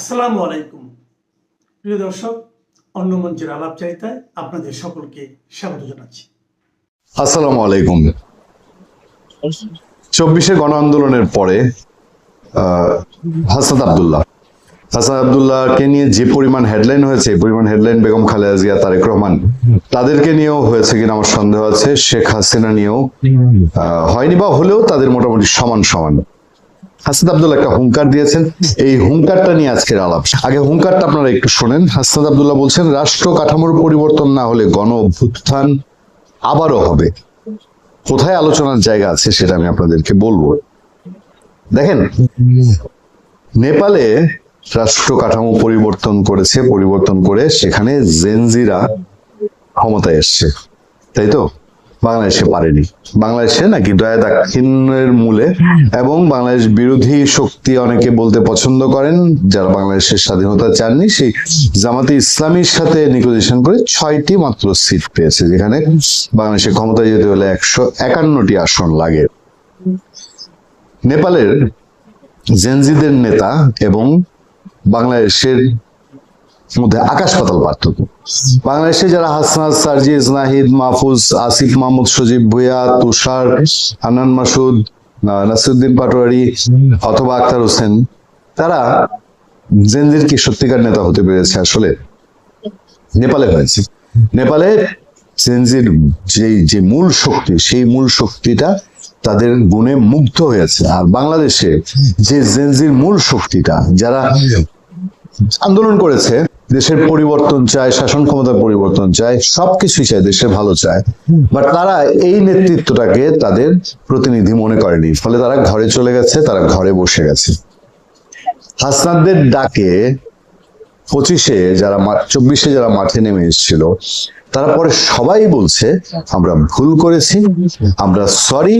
আসসালামু আলাইকুম প্রিয় দর্শক, অন্য মঞ্চের আলাপচারিতায় আপনাদের সকলকে স্বাগত জানাচ্ছি। আসসালামু আলাইকুম। 24শে গণ আন্দোলনের পরে হাসনাত আব্দুল্লাহকে নিয়ে যে পরিমাণ হেডলাইন হয়েছে, পরিমাণ হেডলাইন বেগম খালেদা জিয়া, তারেক রহমান তাদেরকে নিয়েও হয়েছে কিনা আমার সন্দেহ আছে। শেখ হাসিনা নিয়েও হয়নি, বা হলেও তাদের মোটামুটি সমান সমান। হাসনাত আব্দুল্লাহ একটা হুঙ্কার দিয়েছেন, এই হুঙ্কারটা নিয়ে আজকের আলাপ। আগে হুঙ্কারটা আপনারা একটু শোনেন। হাসনাত আব্দুল্লাহ বলছেন, রাষ্ট্র কাঠামোর পরিবর্তন না হলে গণ অভ্যুত্থান আবারও হবে। কোথায় আলোচনার জায়গা আছে সেটা আমি আপনাদেরকে বলবো। দেখেন, নেপালে রাষ্ট্র কাঠামো পরিবর্তন করেছে, পরিবর্তন করে সেখানে জেনজিরা ক্ষমতায় এসছে, তাই তো? বাংলাদেশে পারেনি। বাংলাদেশে নাকি দয়া দাক্ষিণ্যের মূলে এবং বাংলাদেশ বিরোধী শক্তি অনেকে বলতে পছন্দ করেন, যারা বাংলাদেশের স্বাধীনতা চাননি, সেই জামাতে ইসলামীর সাথে নেগোসিয়েশন করে 6টি মাত্র সিট পেয়েছে, যেখানে বাংলাদেশে ক্ষমতায় যেতে হলে 151টি আসন লাগে। নেপালের জেনজিদের নেতা এবং বাংলাদেশের মধ্যে আকাশ পাতাল পার্থক্য। বাংলাদেশে যারা হাসনাত, সার্জিস, নাহিদ, মাহফুজ, আসিফ মাহমুদ, সজীব ভুঁইয়া, তুষার, হান্নান মাসুদ, নাসিরউদ্দিন পাটোয়ারি অথবা আক্তার হোসেন, তারা জেনজির কি সত্যিকার নেতা হতে পেরেছে? আসলে নেপালে হয়েছে। নেপালে জেনজির যে মূল শক্তি, সেই মূল শক্তিটা তাদের গুণে মুগ্ধ হয়েছে। আর বাংলাদেশে যে জেনজির মূল শক্তিটা, যারা আন্দোলন করেছে, দেশের পরিবর্তন চায়, শাসন ক্ষমতার পরিবর্তন চায়, সবকিছুই চায়, দেশের ভালো চায়, বাট তারা এই নেতৃত্বটাকে তাদের প্রতিনিধি মনে করেনি। ফলে তারা ঘরে চলে গেছে, তারা ঘরে বসে গেছে। হাসনাতদের ডাকে 24শে যারা মাঠে নেমে এসেছিল, তারা পরে সবাই বলছে আমরা ভুল করেছি, আমরা সরি,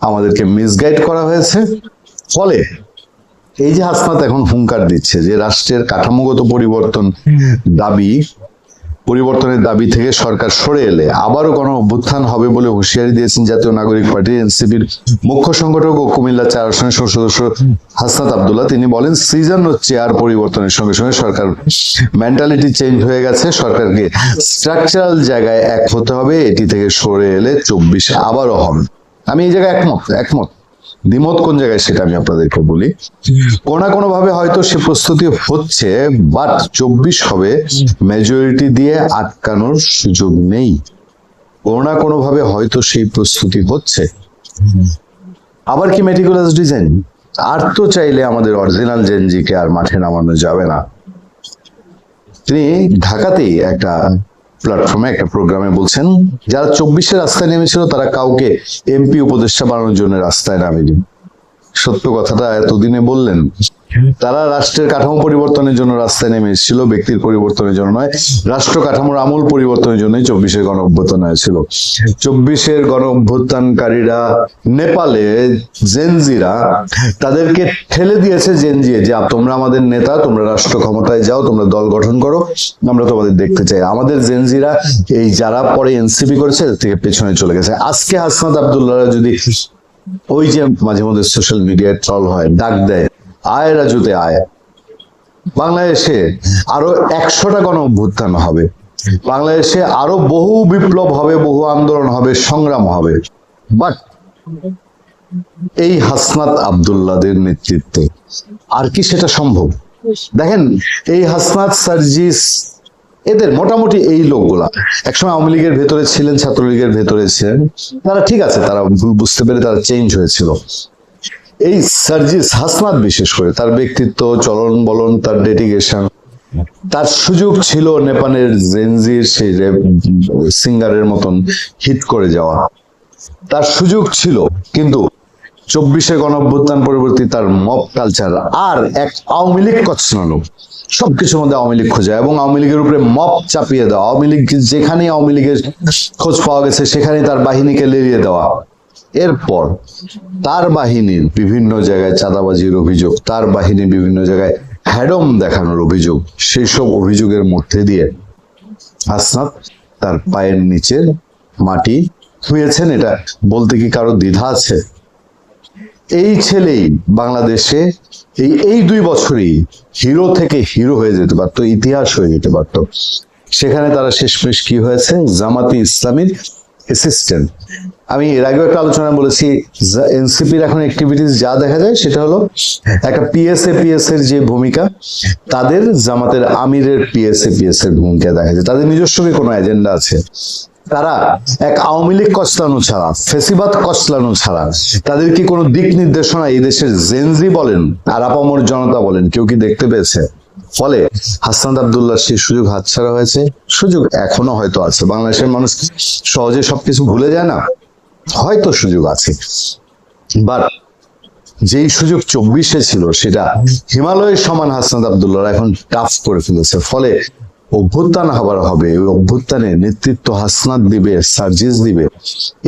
আমাদেরকে মিসগাইড করা হয়েছে। ফলে এই যে হাসনাত এখন হুঙ্কার দিচ্ছে যে রাষ্ট্রের কাঠামোগত পরিবর্তনের দাবি থেকে সরকার সরে এলে আবারও গণ অভ্যুত্থান হবে বলে হুঁশিয়ারি দিয়েছেন জাতীয় নাগরিক পার্টি এনসিপির মুখ্য সংগঠক ও কুমিল্লা 4 আসনের সংসদ সদস্য হাসনাত আব্দুল্লাহ। তিনি বলেন, সিজন হচ্ছে আর পরিবর্তনের সঙ্গে সঙ্গে সরকার মেন্টালিটি চেঞ্জ হয়ে গেছে, সরকারকে স্ট্রাকচারাল জায়গায় এক হতে হবে, এটি থেকে সরে এলে 24শে আবারও হবে। আমি এই জায়গায় একমত। দ্বিমত কোন জায়গায় সেটা আমি আপনাদেরকে বলি। কোনো ভাবে হয়তো সে প্রস্তুতি হচ্ছে, বাট 24 হবে মেজরিটি দিয়ে আটকানোর সুযোগ নেই। কোনো ভাবে হয়তো সেই প্রস্তুতি হচ্ছে। আবার কি মেটিকুলাস ডিজাইন? আর তো চাইলে আমাদের অরিজিনাল জেনজিকে আর মাঠে নামানো যাবে না। তিনি ঢাকাতেই একটা প্ল্যাটফর্মে একটা প্রোগ্রামে বলছেন, যারা 24শে রাস্তায় নেমেছিল তারা কাউকে এমপি উপদেষ্টা বানানোর জন্য রাস্তায় নামেনি। সত্য কথাটা এতদিনে বললেন। তারা রাষ্ট্রের কাঠামো পরিবর্তনের জন্য রাস্তায় নেমে এসেছিল, ব্যক্তির পরিবর্তনের জন্য নয়। রাষ্ট্র কাঠামোর আমূল পরিবর্তনের জন্যই 24শে গণ অভ্যুত্থান হয়েছিল। 24শে গণ অভ্যুত্থানকারীরা নেপালে জেনজিরা তাদেরকে ঠেলে দিয়েছে, জেনজি যে তোমরা আমাদের নেতা, তোমরা রাষ্ট্র ক্ষমতায় যাও, তোমরা দল গঠন করো, আমরা তোমাদের দেখতে চাই। আমাদের জেনজিরা এই যারা পরে এনসিপি করেছে এর থেকে পেছনে চলে গেছে। আজকে হাসনাত আব্দুল্লাহ যদি ওই যে মাঝে মধ্যে সোশ্যাল মিডিয়ায় ট্রল হয়, ডাক দেয় আয় রাজুতে আয়, বাংলাদেশে আরো 100টা গণ অভ্যুত্থান হবে, বাংলাদেশে আরো বহু বিপ্লব হবে, বহু আন্দোলন হবে, সংগ্রাম হবে, বাট এই হাসনাত আব্দুল্লাহদের নেতৃত্বে আর কি সেটা সম্ভব? দেখেন, এই হাসনাত, সার্জিস, এদের মোটামুটি এই লোকগুলা একসময় আওয়ামী লীগের ভেতরে ছিলেন, ছাত্রলীগের ভেতরে ছিলেন, তারা ঠিক আছে, তারা ভুল বুঝতে পেরে তারা চেঞ্জ হয়েছিল। এই সার্জিস, হাসনাত বিশেষ করে, তার ব্যক্তিত্ব, চলন বলন, তার ডেডিকেশন, তার সুযোগ ছিল নেপালের জেনজির সেই সিঙ্গারের মতন হিট করে যাওয়া, তার সুযোগ ছিল। কিন্তু 24শে গণ অভ্যুত্থান পরবর্তী তার মব কালচার আর এক আওয়ামী লীগ কচলানো, সবকিছুর মধ্যে আওয়ামী লীগ খোঁজা এবং আওয়ামী লীগের উপরে মব চাপিয়ে দেওয়া, আওয়ামী লীগ যেখানেই আওয়ামী লীগের খোঁজ পাওয়া গেছে সেখানেই তার বাহিনীকে লেলিয়ে দেওয়া। এরপর তার বাহিনীর বিভিন্ন জায়গায় চাঁদাবাজির অভিযোগ, তার বাহিনী বিভিন্ন জায়গায় হ্যাডম দেখানোর অভিযোগ, সেই সব অভিযোগের মধ্যে দিয়ে হাসনাত তার পায়ের নিচের মাটি ধুয়েছেন। এটা বলতে কি কারো দ্বিধা আছে? এই ছেলেই বাংলাদেশে এই 2 বছরই হিরো থেকে হিরো হয়ে যেতে পারতো, ইতিহাস হয়ে যেতে পারতো। সেখানে তারা শেষমেশ কি হয়েছে, জামাতি ইসলামীর অ্যাসিস্ট্যান্ট। আমি এর আগেও একটা আলোচনা বলেছি, এনসিপির এখন অ্যাক্টিভিটিস যা দেখা যায় সেটা হলো একটা পিএস এর যে ভূমিকা, তাদের জামাতের আমিরের পিএস এর ভূমিকা দেখা যায়। তাদের নিজস্ব কোনো এজেন্ডা আছে। তারা এক আওয়ামী লীগ কচলানো ছাড়া, ফেসিবাদ কচলানো ছাড়া তাদের কি কোনো দিক নির্দেশনা এই দেশের জেনজি বলেন আর আপামর জনতা বলেন কেউ কি দেখতে পেয়েছে? ফলে হাসনাত আব্দুল্লাহ সেই সুযোগ হাতছাড়া হয়েছে। সুযোগ এখনো হয়তো আছে, বাংলাদেশের মানুষ সহজে সবকিছু ভুলে যায় না, হয়তো সুযোগ আছে, বাট যেই সুযোগ 24-এ ছিল সেটা হিমালয়ের সমান হাসনাত আব্দুল্লাহ এখন টাফ করে ফেলেছে। ফলে অভ্যুত্থান হবে, ওই অভ্যুত্থানে নেতৃত্ব হাসনাত দিবে, সার্জিস দিবে,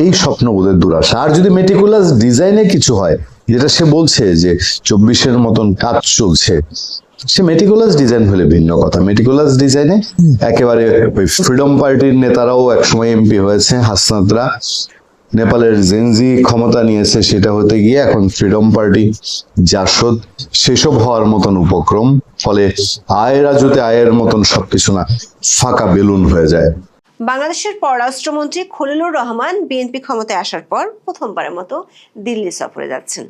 এই স্বপ্ন ওদের দুরাশা। আর যদি মেটিকুলাস ডিজাইনে কিছু হয়, যেটা সে বলছে যে 24-এর মতন কাজ চলছে, সে মেটিকুলাস ডিজাইন হলে ভিন্ন কথা। মেটিকুলাস ডিজাইনে একেবারে ওই ফ্রিডম পার্টির নেতারাও একসময় এমপি হয়েছে, হাসনাতরা নেপালের জেনজি ক্ষমতা নিয়েছে, সেটা হতে গিয়ে এখন ফ্রিডম পার্টি, জাসদ, সেসব হওয়ার মতন উপক্রম। ফলে আয়ের মতন সবকিছু না ফাঁকা বেলুন হয়ে যায়। বাংলাদেশের পররাষ্ট্রমন্ত্রী খলিলুর রহমান বিএনপি ক্ষমতায় আসার পর প্রথমবারের মতো দিল্লি সফরে যাচ্ছেন।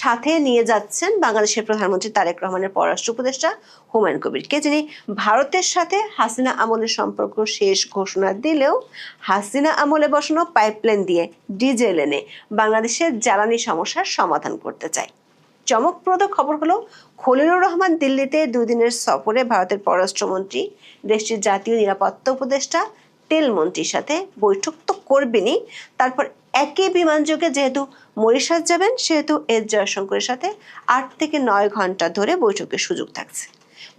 সাথে নিয়ে যাচ্ছেন বাংলাদেশের প্রধানমন্ত্রী তারেক রহমানের পররাষ্ট্র উপদেষ্টা হুমায়ুন কবিরকে, যিনি ভারতের সাথে হাসিনা আমলের সম্পর্ক শেষ ঘোষণা দিলেও হাসিনা আমলে বসানো পাইপলাইন দিয়ে ডিজেল এনে বাংলাদেশের জ্বালানি সমস্যার সমাধান করতে চায়। চমকপ্রদ খবর হলো, খলিলুর রহমান দিল্লিতে 2 দিনের সফরে ভারতের পররাষ্ট্রমন্ত্রী, দেশটির জাতীয় নিরাপত্তা উপদেষ্টা, তেল মন্ত্রীর সাথে বৈঠক তো করবেনই, তারপর একই বিমানযোগে যেহেতু মরিশাস যাবেন, সেহেতু এস জয়শঙ্করের সাথে 8 থেকে 9 ঘন্টা ধরে বৈঠকের সুযোগ থাকছে।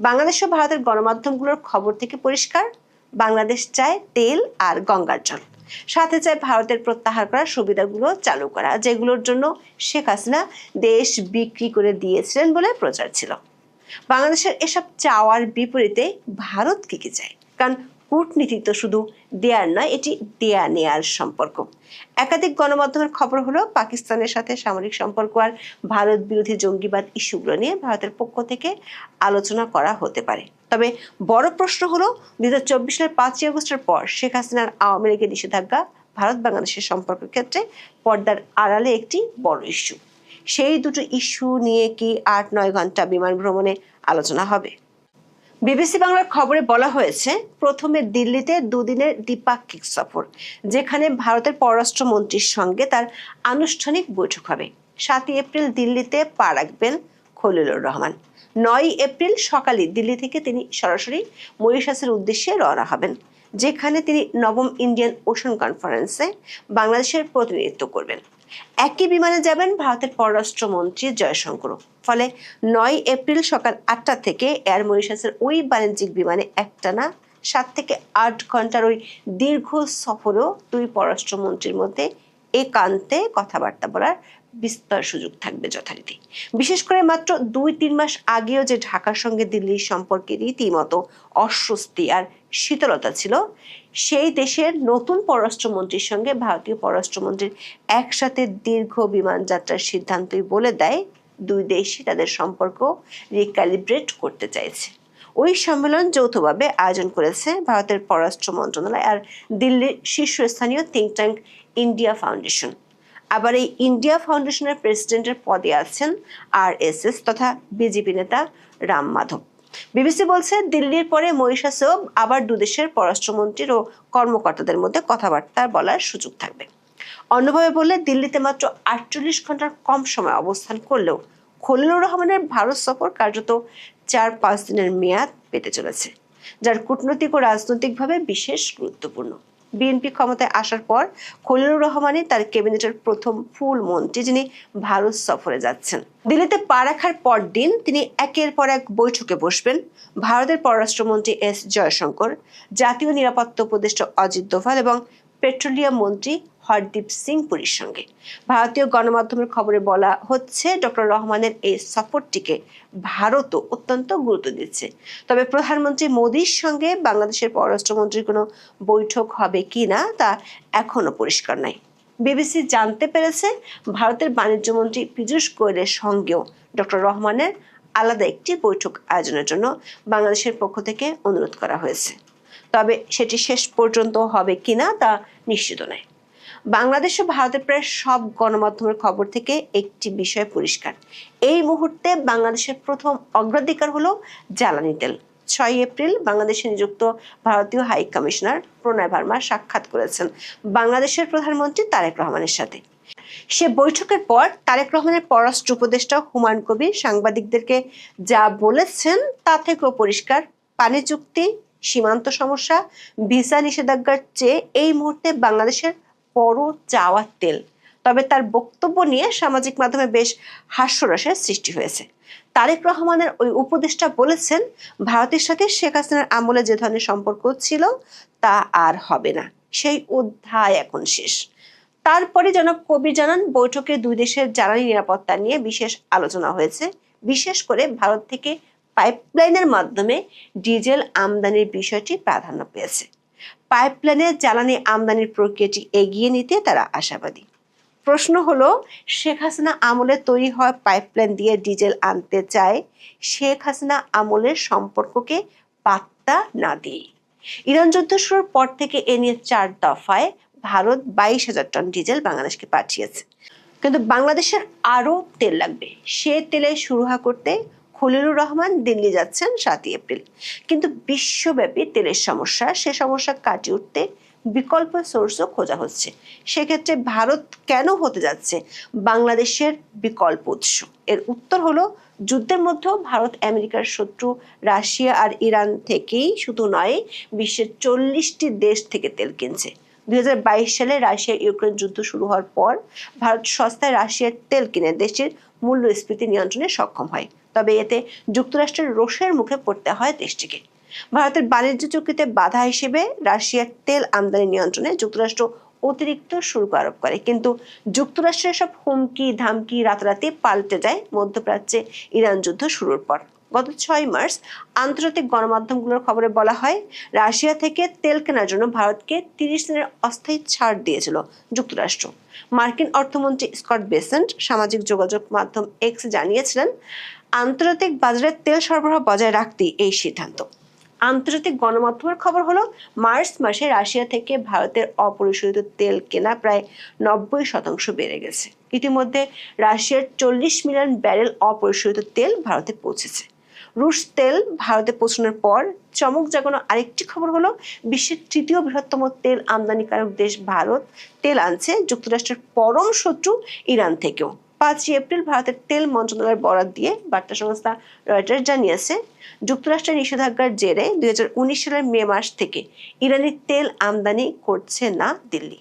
বাংলাদেশ ও ভারতের গণমাধ্যমগুলোর খবর থেকে পরিষ্কার, বাংলাদেশ চায় তেল আর গঙ্গার জল, সাথে চায় ভারতের প্রত্যাহার করার সুবিধাগুলো চালু করা, যেগুলোর জন্য শেখ হাসিনা দেশ বিক্রি করে দিয়েছিলেন বলে প্রচার ছিল। বাংলাদেশের এসব চাওয়ার বিপরীতে ভারত কি চায়? কারণ কূটনীতি তো শুধু দেয়ার নয়, এটি দেয়া নেয়ার সম্পর্ক। একাধিক গণমাধ্যমের খবর হলো, পাকিস্তানের সাথে সামরিক সম্পর্ক আর ভারত বিরোধী জঙ্গিবাদ ইস্যুগুলো নিয়ে ভারতের পক্ষ থেকে আলোচনা করা হতে পারে। তবে বড় প্রশ্ন হলো, 2024 সালের 5ই আগস্টের পর শেখ হাসিনার আওয়ামী লীগের নিষেধাজ্ঞা ভারত বাংলাদেশের সম্পর্কের ক্ষেত্রে পর্দার আড়ালে একটি বড় ইস্যু। সেই দুটো ইস্যু নিয়ে কি 8-9 ঘন্টা বিমান ভ্রমণে আলোচনা হবে? বিবিসি বাংলার খবরে বলা হয়েছে, প্রথমে দিল্লিতে 2 দিনের দ্বিপাক্ষিক সফর, যেখানে ভারতের পররাষ্ট্রমন্ত্রীর সঙ্গে তার আনুষ্ঠানিক বৈঠক হবে। 7 এপ্রিল দিল্লিতে পা রাখবেন খলিলুর রহমান। 9 এপ্রিল সকালে দিল্লি থেকে তিনি সরাসরি মরিশাসের উদ্দেশ্যে রওনা হবেন, যেখানে তিনি 9ম ইন্ডিয়ান ওশান কনফারেন্সে বাংলাদেশের প্রতিনিধিত্ব করবেন। একই বিমানে যাবেন ভারতের পররাষ্ট্রমন্ত্রী জয়শঙ্কর। ফলে 9 এপ্রিল সকাল 8টা থেকে এয়ার মরিশাসের ওই বাণিজ্যিক বিমানে একটানা 7 থেকে 8 ঘন্টার ওই দীর্ঘ সফরেও 2 পররাষ্ট্রমন্ত্রীর মধ্যে একান্তে কথাবার্তা বলার বিস্তর সুযোগ থাকবে যথারীতি। বিশেষ করে মাত্র 2-3 মাস আগেও যে ঢাকার সঙ্গে দিল্লির সম্পর্কে রীতিমতো অস্বস্তি আর শীতলতা ছিল, সেই দেশের নতুন পররাষ্ট্রমন্ত্রীর সঙ্গে ভারতীয় পররাষ্ট্রমন্ত্রীর একসাথে দীর্ঘ বিমান যাত্রার সিদ্ধান্তই বলে দেয় 2 দেশই তাদের সম্পর্ক রিক্যালিব্রেট করতে চাইছে। ওই সম্মেলন যৌথভাবে আয়োজন করেছে ভারতের পররাষ্ট্র মন্ত্রণালয় আর দিল্লির শীর্ষস্থানীয় থিঙ্ক ট্যাঙ্ক ইন্ডিয়া ফাউন্ডেশন। আবার এই ইন্ডিয়া ফাউন্ডেশনের প্রেসিডেন্টের পদে আছেন আরএসএস তথা বিজেপি নেতা রাম মাধব। বিবিসি বলছে, দিল্লির পরে মরিশাসেও আবার 2 দেশের পররাষ্ট্রমন্ত্রীর ও কর্মকর্তাদের মধ্যে কথাবার্তা বলার সুযোগ থাকবে। অন্যভাবে বললে, দিল্লিতে মাত্র 48 ঘন্টার কম সময় অবস্থান করলেও খলিলুর রহমানের ভারত সফর কার্যত 4-5 দিনের মেয়াদ পেতে চলেছে, যার কূটনৈতিক ও রাজনৈতিকভাবে বিশেষ গুরুত্বপূর্ণ। বিএনপি ক্ষমতায় আসার পর খলিলুর রহমানই তার ক্যাবিনেটের প্রথম ফুল মন্ত্রী, যিনি ভারত সফরে যাচ্ছেন। দিল্লিতে পা রাখার পর দিন তিনি একের পর এক বৈঠকে বসবেন ভারতের পররাষ্ট্রমন্ত্রী এস জয়শঙ্কর, জাতীয় নিরাপত্তা উপদেষ্টা অজিত দোভাল এবং পেট্রোলিয়াম মন্ত্রী হরদীপ সিং পুরীর সঙ্গে। ভারতীয় গণমাধ্যমের খবরে বলা হচ্ছে, ডক্টর রহমানের এই সফরটিকে ভারতও অত্যন্ত গুরুত্ব দিচ্ছে। তবে প্রধানমন্ত্রী মোদীর সঙ্গে বাংলাদেশের পররাষ্ট্রমন্ত্রীর কোনো বৈঠক হবে কিনা তা এখনো পরিষ্কার নয়। বিবিসি জানতে পেরেছে ভারতের বাণিজ্য মন্ত্রী পীযূষ গোয়েলের সঙ্গেও ডক্টর রহমানের আলাদা একটি বৈঠক আয়োজনের জন্য বাংলাদেশের পক্ষ থেকে অনুরোধ করা হয়েছে। তবে সেটি শেষ পর্যন্ত হবে কিনা তা নিশ্চিত নয়। বাংলাদেশ ও ভারতের প্রায় সব গণমাধ্যমের খবর থেকে একটি বিষয় পরিষ্কার, এই মুহূর্তে বাংলাদেশের প্রথম অগ্রাধিকার হলো জ্বালানি তেল। 6 এপ্রিল বাংলাদেশে নিযুক্ত ভারতীয় হাই কমিশনার প্রণয় ভার্মা সাক্ষাৎ করেছেন বাংলাদেশের প্রধানমন্ত্রী তারেক রহমানের সাথে। সে বৈঠকের পর তারেক রহমানের পররাষ্ট্র উপদেষ্টা হুমায়ুন কবির সাংবাদিকদেরকে যা বলেছেন তা থেকেও পরিষ্কার, পানি চুক্তি, সীমান্ত সমস্যা, ভিসা নিষেধাজ্ঞার চেয়ে এই মুহূর্তে বাংলাদেশের বড় চাওয়া তেল। তবে তার বক্তব্য নিয়ে সামাজিক মাধ্যমে বেশ হাস্যরসের সৃষ্টি হয়েছে। তারেক রহমানের ওই উপদেষ্টা বলেছেন, ভারতের সাথে শেখ হাসিনার আমলে যে ধরনের সম্পর্ক ছিল তা আর হবে না, সেই অধ্যায় এখন শেষ। তারপরে জনাব কবির জানান, বৈঠকে দুই দেশের জ্বালানি নিরাপত্তা নিয়ে বিশেষ আলোচনা হয়েছে। বিশেষ করে ভারত থেকে পাইপলাইনের মাধ্যমে ডিজেল আমদানির বিষয়টি প্রাধান্য পেয়েছে। পাইপলাইনের জ্বালানি আমদানির প্রক্রিয়াটি এগিয়ে নিতে তারা আশাবাদী। প্রশ্ন হলো, শেখ হাসিনা আমলে তৈরি হওয়া পাইপলাইন দিয়ে ডিজেল আনতে চায় শেখ হাসিনা আমলের সম্পর্ককে পাত্তা না দিয়ে। ইরান যুদ্ধ শুরুর পর থেকে এ নিয়ে 4 দফায় ভারত 22,000 টন ডিজেল বাংলাদেশকে পাঠিয়েছে, কিন্তু বাংলাদেশের আরো তেল লাগবে। সে তেলে সুরাহা করতে খলিলুর রহমান দিল্লি যাচ্ছেন 7 এপ্রিল। কিন্তু বিশ্বব্যাপী তেলের সমস্যা, সে সমস্যা কাটিয়ে উঠতে বিকল্প সোর্সও খোঁজা হচ্ছে। সেক্ষেত্রে ভারত কেন হতে যাচ্ছে বাংলাদেশের বিকল্প উৎস? এর উত্তর হলো, যুদ্ধের মধ্যেও ভারত আমেরিকার শত্রু রাশিয়া আর ইরান থেকেই শুধু নয়, বিশ্বের 40টি দেশ থেকে তেল কিনছে। 2022 সালে রাশিয়া ইউক্রেন যুদ্ধ শুরু হওয়ার পর ভারত সস্তায় রাশিয়ার তেল কিনে দেশটির মূল্যস্ফীতি নিয়ন্ত্রণে সক্ষম হয়। তবে এতে যুক্তরাষ্ট্রের রোষের মুখে পড়তে হয় দেশটিকে। ভারতের বাণিজ্য চুক্তিতে বাধা হিসেবে রাশিয়ার তেল আমদানি নিয়ন্ত্রণে যুক্তরাষ্ট্র অতিরিক্ত শুল্ক আরোপ করে, কিন্তু যুক্তরাষ্ট্রের সব হুমকি ধামকি রাতারাতি পাল্টে যায় মধ্যপ্রাচ্যে ইরান যুদ্ধ শুরুর পর। গত 6 মার্চ আন্তর্জাতিক গণমাধ্যমগুলোর খবরে বলা হয়, রাশিয়া থেকে তেল কেনার জন্য ভারতকে 30 দিনের অস্থায়ী ছাড় দিয়েছিল যুক্তরাষ্ট্র। মার্কিন অর্থমন্ত্রী স্কট বেসেন্ট সামাজিক যোগাযোগ মাধ্যম এক্স জানিয়েছিলেন, আন্তর্জাতিক বাজারে তেল সরবরাহ বজায় রাখতেই এই সিদ্ধান্ত। আন্তর্জাতিক গণমাধ্যমের খবর হলো, মার্চ মাসে রাশিয়া থেকে ভারতের অপরিশোধিত তেল কেনা প্রায় 90% বেড়ে গেছে। ইতিমধ্যে রাশিয়ার 40 মিলিয়ন ব্যারেল অপরিশোধিত তেল ভারতে পৌঁছেছে। রুশ তেল ভারতে পৌঁছানোর পর চমক জাগানো আরেকটি খবর হলো, বিশ্বের 3য় বৃহত্তম তেল আমদানিকারক দেশ ভারত তেল আনছে যুক্তরাষ্ট্রের পরম শত্রু ইরান থেকেও। 5 এপ্রিল ভারতের তেল মন্ত্রণালয়ের বরাত দিয়ে বার্তা সংস্থা রয়টার্স জানিয়েছে, যুক্তরাষ্ট্রের নিষেধাজ্ঞার জেরে 2019 সালের মে মাস থেকে ইরানি তেল আমদানি করছে না দিল্লি।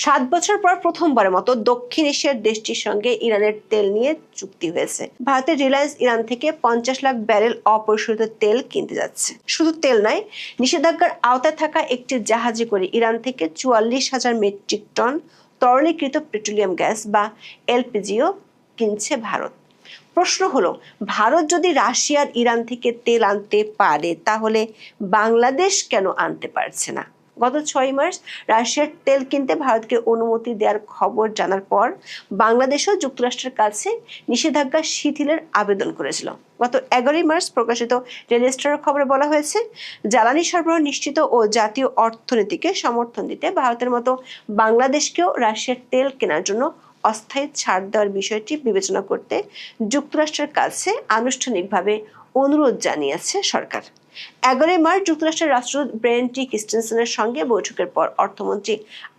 7 বছর পর প্রথমবারের মতো দক্ষিণ এশিয়ার দেশটির সঙ্গে ইরানের তেল নিয়ে চুক্তি হয়েছে। ভারতের রিলায়েন্স ইরান থেকে 50 লাখ ব্যারেল অপরিশোধিত তেল কিনতে যাচ্ছে। শুধু তেল নয়, নিষেধাজ্ঞার আওতায় থাকা একটি জাহাজে করে ইরান থেকে 44,000 মেট্রিক টন তরলীকৃত পেট্রোলিয়াম গ্যাস বা এলপিজিও কিনছে ভারত। প্রশ্ন হলো, ভারত যদি রাশিয়ার ইরান থেকে তেল আনতে পারে, তাহলে বাংলাদেশ কেন আনতে পারছে না? গত 6 মার্চ রাশিয়ার তেল কিনতে ভারতকে অনুমতি দেওয়ার খবর জানার পর বাংলাদেশও যুক্তরাষ্ট্রের কাছে নিষেধাজ্ঞা শিথিলের আবেদন করেছিল। গত 11 মার্চ প্রকাশিত ডেইলি স্টারের খবরে বলা হয়েছে, জ্বালানি সরবরাহ নিশ্চিত ও জাতীয় অর্থনীতিকে সমর্থন দিতে ভারতের মতো বাংলাদেশকেও রাশিয়ার তেল কেনার জন্য অস্থায়ী ছাড় দেওয়ার বিষয়টি বিবেচনা করতে যুক্তরাষ্ট্রের কাছে আনুষ্ঠানিকভাবে অনুরোধ জানিয়েছে সরকার। 11 মার্চ যুক্তরাষ্ট্রের রাষ্ট্রদূত ব্রেন্টি ক্রিস্টেনসেনের সঙ্গে বৈঠকের পর অর্থমন্ত্রী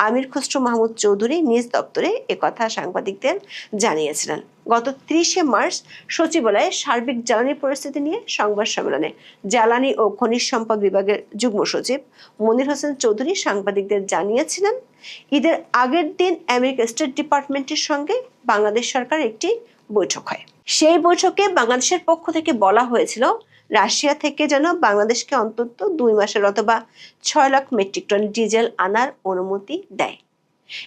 আমির খসরু মাহমুদ চৌধুরী নিজ দপ্তরে একথা সাংবাদিকদের জানিয়েছিলেন। গত 30 মার্চ সচিবালয়ে সার্বিক জ্বালানি পরিস্থিতি নিয়ে সংবাদ সম্মেলনে জ্বালানি ও খনিজ সম্পদ বিভাগের যুগ্ম সচিব মনির হোসেন চৌধুরী সাংবাদিকদের জানিয়েছিলেন, ঈদের আগের দিন আমেরিকা স্টেট ডিপার্টমেন্টের সঙ্গে বাংলাদেশ সরকার একটি বৈঠক হয়। সেই বৈঠকে বাংলাদেশের পক্ষ থেকে বলা হয়েছিল, রাশিয়া থেকে যেন বাংলাদেশকে অন্তত 2 মাসের অথবা 6 লাখ মেট্রিক টন ডিজেল আনার অনুমতি দেয়।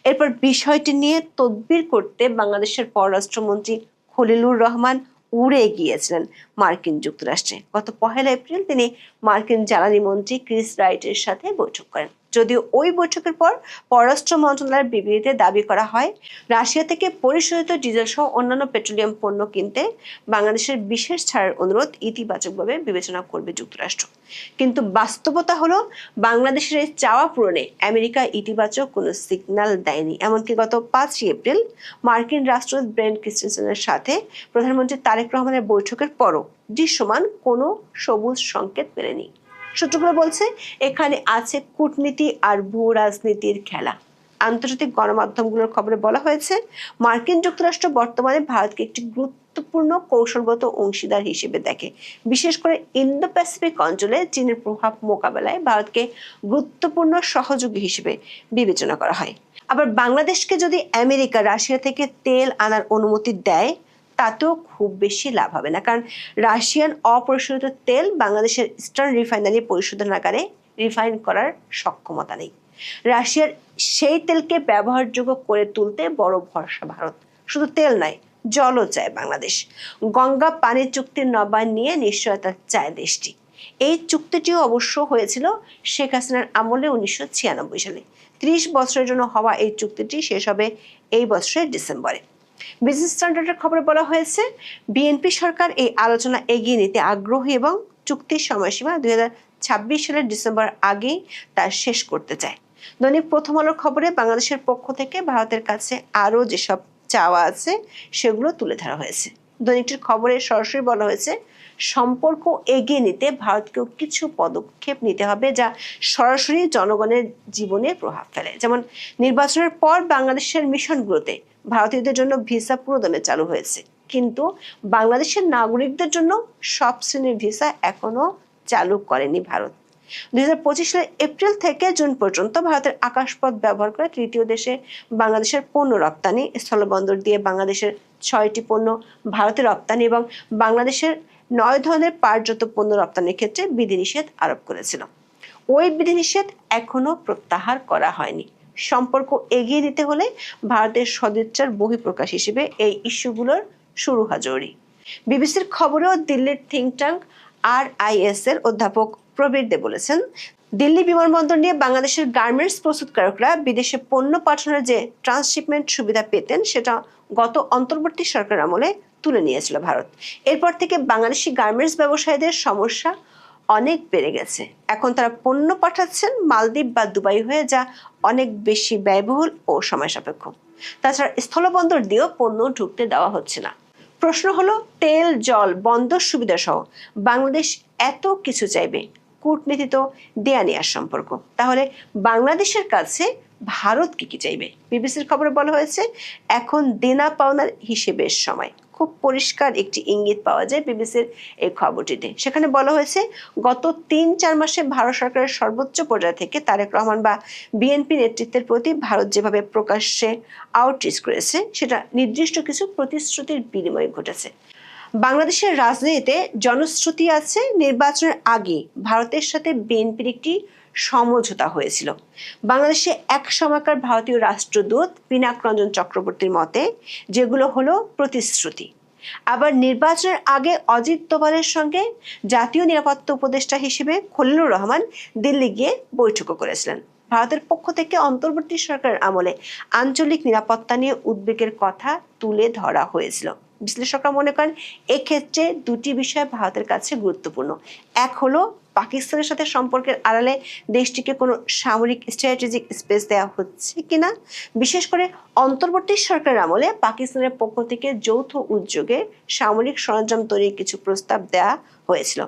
এরপর বিষয়টি নিয়ে তদবির করতে বাংলাদেশের পররাষ্ট্রমন্ত্রী খলিলুর রহমান উড়ে গিয়েছিলেন মার্কিন যুক্তরাষ্ট্রে। গত 1 এপ্রিল তিনি মার্কিন জ্বালানি মন্ত্রী ক্রিস রাইটের সাথে বৈঠক করেন। যদিও ওই বৈঠকের পর পররাষ্ট্র মন্ত্রণালয়ের বিবৃতিতে দাবি করা হয়, রাশিয়া থেকে পরিশোধিত ডিজেল সহ অন্যান্য পেট্রোলিয়াম পণ্য কিনতে বাংলাদেশের বিশেষ ছাড়ের অনুরোধ ইতিবাচকভাবে বিবেচনা করবে যুক্তরাষ্ট্র। কিন্তু বাস্তবতা হলো, বাংলাদেশের এই চাওয়া পূরণে আমেরিকা ইতিবাচক কোনো সিগন্যাল দেয়নি। এমনকি গত 5 এপ্রিল মার্কিন রাষ্ট্রদূত ব্রেন্ট ক্রিস্টেনসেনের সাথে প্রধানমন্ত্রী তারেক রহমানের বৈঠকের পরও দৃশ্যমান কোনো সবুজ সংকেত মেলেনি। সূত্রগুলো বলছে, এখানে আছে কূটনীতি আর ভূ রাজনীতির খেলা। আন্তর্জাতিক গণমাধ্যমগুলোর খবরে বলা হয়েছে, মার্কিন যুক্তরাষ্ট্র বর্তমানে ভারতকে একটি গুরুত্বপূর্ণ কৌশলগত অংশীদার হিসেবে দেখে। বিশেষ করে ইন্দো প্যাসিফিক অঞ্চলে চীনের প্রভাব মোকাবেলায় ভারতকে গুরুত্বপূর্ণ সহযোগী হিসেবে বিবেচনা করা হয়। আবার বাংলাদেশকে যদি আমেরিকা রাশিয়া থেকে তেল আনার অনুমতি দেয়, তাতেও খুব বেশি লাভ হবে না, কারণ রাশিয়ান অপরিশোধিত তেল বাংলাদেশের ইস্টার্ন রিফাইনারি পরিশোধনাগারে রিফাইন করার সক্ষমতা নেই। রাশিয়ার সেই তেলকে ব্যবহারযোগ্য করে তুলতে বড় ভরসা ভারত। শুধু তেল নয়, জলও চায় বাংলাদেশ। গঙ্গা পানি চুক্তির নবায়ন নিয়ে নিশ্চয়তা চায় দেশটি। এই চুক্তিটিও অবশ্য হয়েছিল শেখ হাসিনার আমলে 1996 সালে। 30 বছরের জন্য হওয়া এই চুক্তিটি শেষ হবে এই বছরের ডিসেম্বরে। বিজনেস স্ট্যান্ডার্ডের খবরে বলা হয়েছে, বিএনপি সরকার এই আলোচনা এগিয়ে নিতে আগ্রহী এবং চুক্তির সময়সীমা 2026 সালের ডিসেম্বর আগেই তা শেষ করতে চায়। দৈনিক প্রথম আলোর খবরে বাংলাদেশের পক্ষ থেকে ভারতের কাছে আরও যেসব চাওয়া আছে সেগুলো তুলে ধরা হয়েছে। দৈনিকটির খবরে সরাসরি বলা হয়েছে, সম্পর্ক এগিয়ে নিতে ভারতকেও কিছু পদক্ষেপ নিতে হবে যা সরাসরি জনগণের জীবনে প্রভাব ফেলে। যেমন নির্বাচনের পর বাংলাদেশের মিশনগুলোতে ভারতীয়দের জন্য ভিসা পুরোদমে চালু হয়েছে, কিন্তু বাংলাদেশের নাগরিকদের জন্য সব শ্রেণীর ভিসা এখনো চালু করেনি ভারত। 2025 সালের এপ্রিল থেকে জুন পর্যন্ত ভারতের আকাশপথ ব্যবহার করে তৃতীয় দেশে বাংলাদেশের পণ্য রপ্তানি, স্থলবন্দর দিয়ে বাংলাদেশের 6টি পণ্য ভারতে রপ্তানি এবং বাংলাদেশের 9 ধরনের পাটজাত পণ্য রপ্তানির ক্ষেত্রে বিধিনিষেধ আরোপ করেছিল। ওই বিধিনিষেধ এখনো প্রত্যাহার করা হয়নি। সম্পর্ক এগিয়ে নিতে হলে ভারতের সদিচ্ছার বহিঃপ্রকাশ হিসেবে এই ইস্যুগুলোর শুরু হওয়া জরুরি। বিবিসির খবরেও দিল্লির থিঙ্ক ট্যাঙ্ক RIS এর অধ্যাপক প্রবীর দে বলেছেন, দিল্লি বিমানবন্দর নিয়ে বাংলাদেশের গার্মেন্টস প্রস্তুতকারকরা বিদেশে পণ্য পাঠানোর যে ট্রান্সশিপমেন্ট সুবিধা পেতেন, সেটা গত অন্তর্বর্তী সরকার আমলে তুলে নিয়েছিল ভারত। এরপর থেকে বাংলাদেশি গার্মেন্টস ব্যবসায়ীদের সমস্যা অনেক বেড়ে গেছে। এখন তারা পণ্য পাঠাচ্ছেন মালদ্বীপ বা দুবাই হয়ে, যা অনেক বেশি ব্যয়বহুল ও সময় সাপেক্ষ। তাছাড়া স্থলবন্দর দিয়েও পণ্য ঢুকতে দেওয়া হচ্ছে না। প্রশ্ন হলো, তেল, জল, বন্দর সুবিধা সহ বাংলাদেশ এত কিছু চাইবে, কূটনীতি তো দেয়া নেয়ার সম্পর্ক, তাহলে বাংলাদেশের কাছে ভারত কি চাইবে? বিবিসির খবরে বলা হয়েছে, এখন দেনা পাওনার হিসেবের সময়। খুব পরিষ্কার একটি ইঙ্গিত পাওয়া যায় বিবিসির এই খবরটিতে। সেখানে বলা হয়েছে, গত 3-4 মাসে ভারত সরকারের সর্বোচ্চ পর্যায় থেকে তারেক রহমান বা বিএনপি নেতৃত্বের প্রতি ভারত যেভাবে প্রকাশ্যে আউটরিচ করেছে, সেটা নির্দিষ্ট কিছু প্রতিশ্রুতির বিনিময়ে ঘটেছে। বাংলাদেশের রাজনীতিতে জনশ্রুতি আছে, নির্বাচনের আগে ভারতের সাথে বিএনপির একটি সমঝোতা হয়েছিল। বাংলাদেশে এক সময়কার ভারতীয় রাষ্ট্রদূত পিনাক রঞ্জন চক্রবর্তীর মতে যেগুলো হলো প্রতিশ্রুতি। আবার নির্বাচনের আগে অজিত দোভালের সঙ্গে জাতীয় নিরাপত্তা উপদেষ্টা হিসেবে খলিলুর রহমান দিল্লি গিয়ে বৈঠকও করেছিলেন। ভারতের পক্ষ থেকে অন্তর্বর্তী সরকারের আমলে আঞ্চলিক নিরাপত্তা নিয়ে উদ্বেগের কথা তুলে ধরা হয়েছিল। বিশ্লেষকরা মনে করেন, এক্ষেত্রে দুটি বিষয় ভারতের কাছে গুরুত্বপূর্ণ। এক হলো, পাকিস্তানের সাথে সম্পর্কের আড়ালে দেশটিকে কোনো সামরিক স্ট্র্যাটেজিক স্পেস দেওয়া হচ্ছে কিনা। বিশেষ করে অন্তর্বর্তী সরকারের আমলে পাকিস্তানের পক্ষ থেকে যৌথ উদ্যোগে সামরিক সরঞ্জাম তৈরির কিছু প্রস্তাব দেওয়া হয়েছিল।